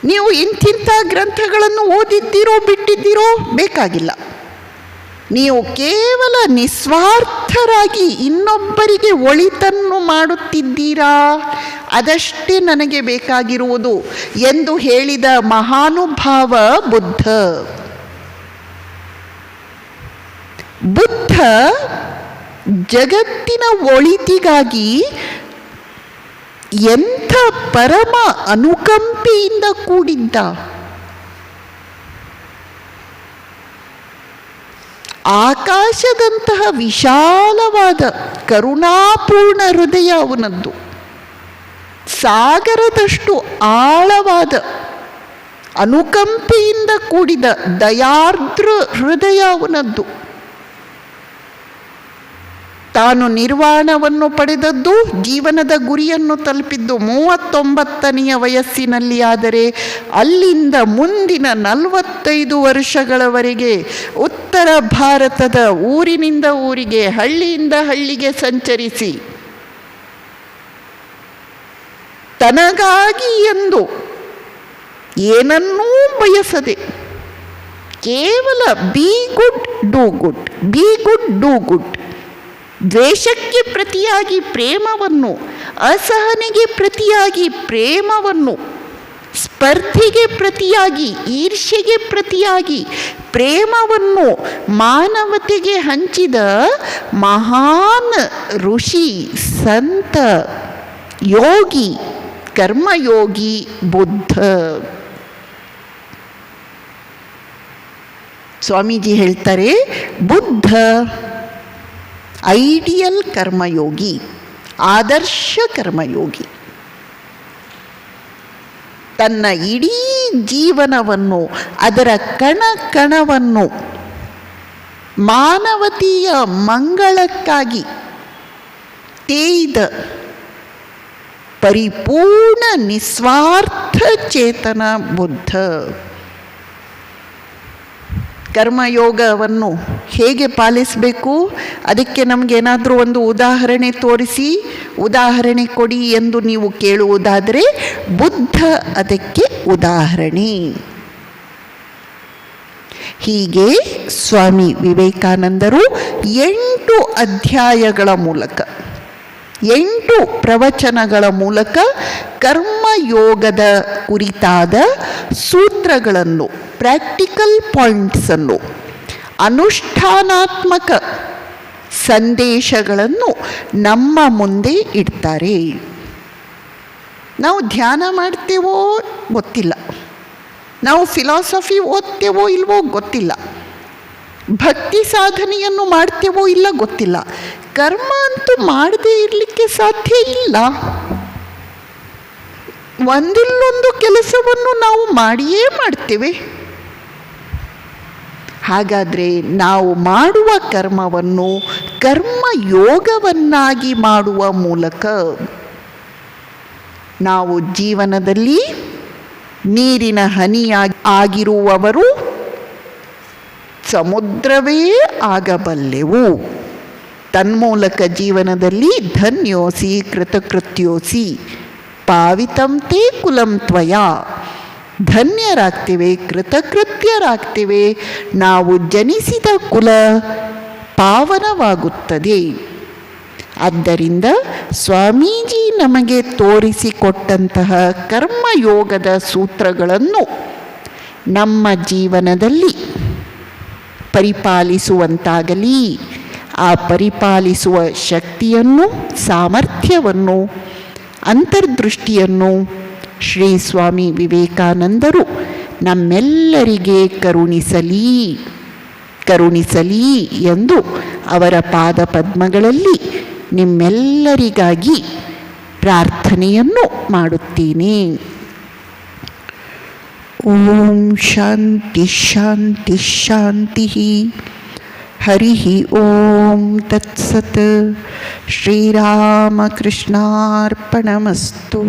ನೀವು ಇಂಥಿಂಥ ಗ್ರಂಥಗಳನ್ನು ಓದಿದ್ದೀರೋ ಬಿಟ್ಟಿದ್ದೀರೋ ಬೇಕಾಗಿಲ್ಲ. ನೀವು ಕೇವಲ ನಿಸ್ವಾರ್ಥರಾಗಿ ಇನ್ನೊಬ್ಬರಿಗೆ ಒಳಿತನ್ನು ಮಾಡುತ್ತಿದ್ದೀರಾ, ಅದಷ್ಟೇ ನನಗೆ ಬೇಕಾಗಿರುವುದು ಎಂದು ಹೇಳಿದ ಮಹಾನುಭಾವ ಬುದ್ಧ. ಬುದ್ಧ ಜಗತ್ತಿನ ಒಳಿತಿಗಾಗಿ ಎಂಥ ಪರಮ ಅನುಕಂಪೆಯಿಂದ ಕೂಡಿದ್ದ. ಆಕಾಶದಂತಹ ವಿಶಾಲವಾದ ಕರುಣಾಪೂರ್ಣ ಹೃದಯ ಅವನದ್ದು. ಸಾಗರದಷ್ಟು ಆಳವಾದ ಅನುಕಂಪೆಯಿಂದ ಕೂಡಿದ ದಯಾರ್ದ್ರ ಹೃದಯ ಅವನದ್ದು. ತಾನು ನಿರ್ವಾಣವನ್ನು ಪಡೆದದ್ದು, ಜೀವನದ ಗುರಿಯನ್ನು ತಲುಪಿದ್ದು 39ನೆಯ ವಯಸ್ಸಿನಲ್ಲಿ. ಆದರೆ ಅಲ್ಲಿಂದ ಮುಂದಿನ 45 ವರ್ಷಗಳವರೆಗೆ ಉತ್ತರ ಭಾರತದ ಊರಿನಿಂದ ಊರಿಗೆ, ಹಳ್ಳಿಯಿಂದ ಹಳ್ಳಿಗೆ ಸಂಚರಿಸಿ ತನಗಾಗಿ ಎಂದು ಏನನ್ನೂ ಬಯಸದೆ ಕೇವಲ be good do good, be good do good, ದ್ವೇಷಕ್ಕೆ ಪ್ರತಿಯಾಗಿ ಪ್ರೇಮವನ್ನು, ಅಸಹನೆಗೆ ಪ್ರತಿಯಾಗಿ ಪ್ರೇಮವನ್ನು, ಸ್ಪರ್ಧೆಗೆ ಪ್ರತಿಯಾಗಿ, ಈರ್ಷೆಗೆ ಪ್ರತಿಯಾಗಿ ಪ್ರೇಮವನ್ನು ಮಾನವತೆಗೆ ಹಂಚಿದ ಮಹಾನ್ ಋಷಿ, ಸಂತ, ಯೋಗಿ, ಕರ್ಮಯೋಗಿ ಬುದ್ಧ. ಸ್ವಾಮೀಜಿ ಹೇಳ್ತಾರೆ, ಬುದ್ಧ ಐಡಿಯಲ್ ಕರ್ಮಯೋಗಿ, ಆದರ್ಶ ಕರ್ಮಯೋಗಿ. ತನ್ನ ಇಡೀ ಜೀವನವನ್ನು, ಅದರ ಕಣ ಕಣವನ್ನು ಮಾನವತೆಯ ಮಂಗಳಕ್ಕಾಗಿ ತೇಯ್ದ ಪರಿಪೂರ್ಣ ನಿಸ್ವಾರ್ಥ ಚೇತನ ಬುದ್ಧ. ಕರ್ಮಯೋಗವನ್ನು ಹೇಗೆ ಪಾಲಿಸಬೇಕು, ಅದಕ್ಕೆ ನಮಗೇನಾದರೂ ಒಂದು ಉದಾಹರಣೆ ತೋರಿಸಿ, ಉದಾಹರಣೆ ಕೊಡಿ ಎಂದು ನೀವು ಕೇಳುವುದಾದರೆ ಬುದ್ಧ ಅದಕ್ಕೆ ಉದಾಹರಣೆ. ಹೀಗೆ ಸ್ವಾಮಿ ವಿವೇಕಾನಂದರು 8 ಅಧ್ಯಾಯಗಳ ಮೂಲಕ, 8 ಪ್ರವಚನಗಳ ಮೂಲಕ ಕರ್ಮಯೋಗದ ಕುರಿತಾದ ಸೂತ್ರಗಳನ್ನು, ಪ್ರಾಕ್ಟಿಕಲ್ ಪಾಯಿಂಟ್ಸನ್ನು, ಅನುಷ್ಠಾನಾತ್ಮಕ ಸಂದೇಶಗಳನ್ನು ನಮ್ಮ ಮುಂದೆ ಇಡ್ತಾರೆ. ನಾವು ಧ್ಯಾನ ಮಾಡ್ತೇವೋ ಗೊತ್ತಿಲ್ಲ, ನಾವು ಫಿಲಾಸಫಿ ಓದ್ತೇವೋ ಇಲ್ವೋ ಗೊತ್ತಿಲ್ಲ, ಭಕ್ತಿ ಸಾಧನೆಯನ್ನು ಮಾಡ್ತೇವೋ ಇಲ್ಲ ಗೊತ್ತಿಲ್ಲ, ಕರ್ಮ ಅಂತೂ ಮಾಡದೇ ಇರಲಿಕ್ಕೆ ಸಾಧ್ಯ ಇಲ್ಲ. ಒಂದಿಲ್ಲೊಂದು ಕೆಲಸವನ್ನು ನಾವು ಮಾಡಿಯೇ ಮಾಡ್ತೇವೆ. ಹಾಗಾದರೆ ನಾವು ಮಾಡುವ ಕರ್ಮವನ್ನು ಕರ್ಮಯೋಗವನ್ನಾಗಿ ಮಾಡುವ ಮೂಲಕ ನಾವು ಜೀವನದಲ್ಲಿ ನೀರಿನ ಹನಿಯಾಗಿರುವವರು ಸಮುದ್ರವೇ ಆಗಬಲ್ಲೆವು. ತನ್ಮೂಲಕ ಜೀವನದಲ್ಲಿ ಧನ್ಯೋಸಿ ಕೃತಕೃತ್ಯೋಸಿ ಪಾವಿತಂತೆ ಕುಲಂ ತ್ವಯ, ಧನ್ಯರಾಗ್ತೇವೆ, ಕೃತಕೃತ್ಯರಾಗ್ತೇವೆ, ನಾವು ಜನಿಸಿದ ಕುಲ ಪಾವನವಾಗುತ್ತದೆ. ಆದ್ದರಿಂದ ಸ್ವಾಮೀಜಿ ನಮಗೆ ತೋರಿಸಿಕೊಟ್ಟಂತಹ ಕರ್ಮಯೋಗದ ಸೂತ್ರಗಳನ್ನು ನಮ್ಮ ಜೀವನದಲ್ಲಿ ಪರಿಪಾಲಿಸುವಂತಾಗಲಿ. ಆ ಪರಿಪಾಲಿಸುವ ಶಕ್ತಿಯನ್ನು, ಸಾಮರ್ಥ್ಯವನ್ನು, ಅಂತರ್ದೃಷ್ಟಿಯನ್ನು ಶ್ರೀ ಸ್ವಾಮಿ ವಿವೇಕಾನಂದರು ನಮ್ಮೆಲ್ಲರಿಗೆ ಕರುಣಿಸಲಿ ಎಂದು ಅವರ ಪಾದಪದ್ಮಗಳಲ್ಲಿ ನಿಮ್ಮೆಲ್ಲರಿಗಾಗಿ ಪ್ರಾರ್ಥನೆಯನ್ನು ಮಾಡುತ್ತೇನೆ. ಓಂ ಶಾಂತಿ ಶಾಂತಿ ಶಾಂತಿ. ಹರಿ ಓಂ ತತ್ಸತ್. ಶ್ರೀರಾಮಕೃಷ್ಣಾರ್ಪಣಮಸ್ತು.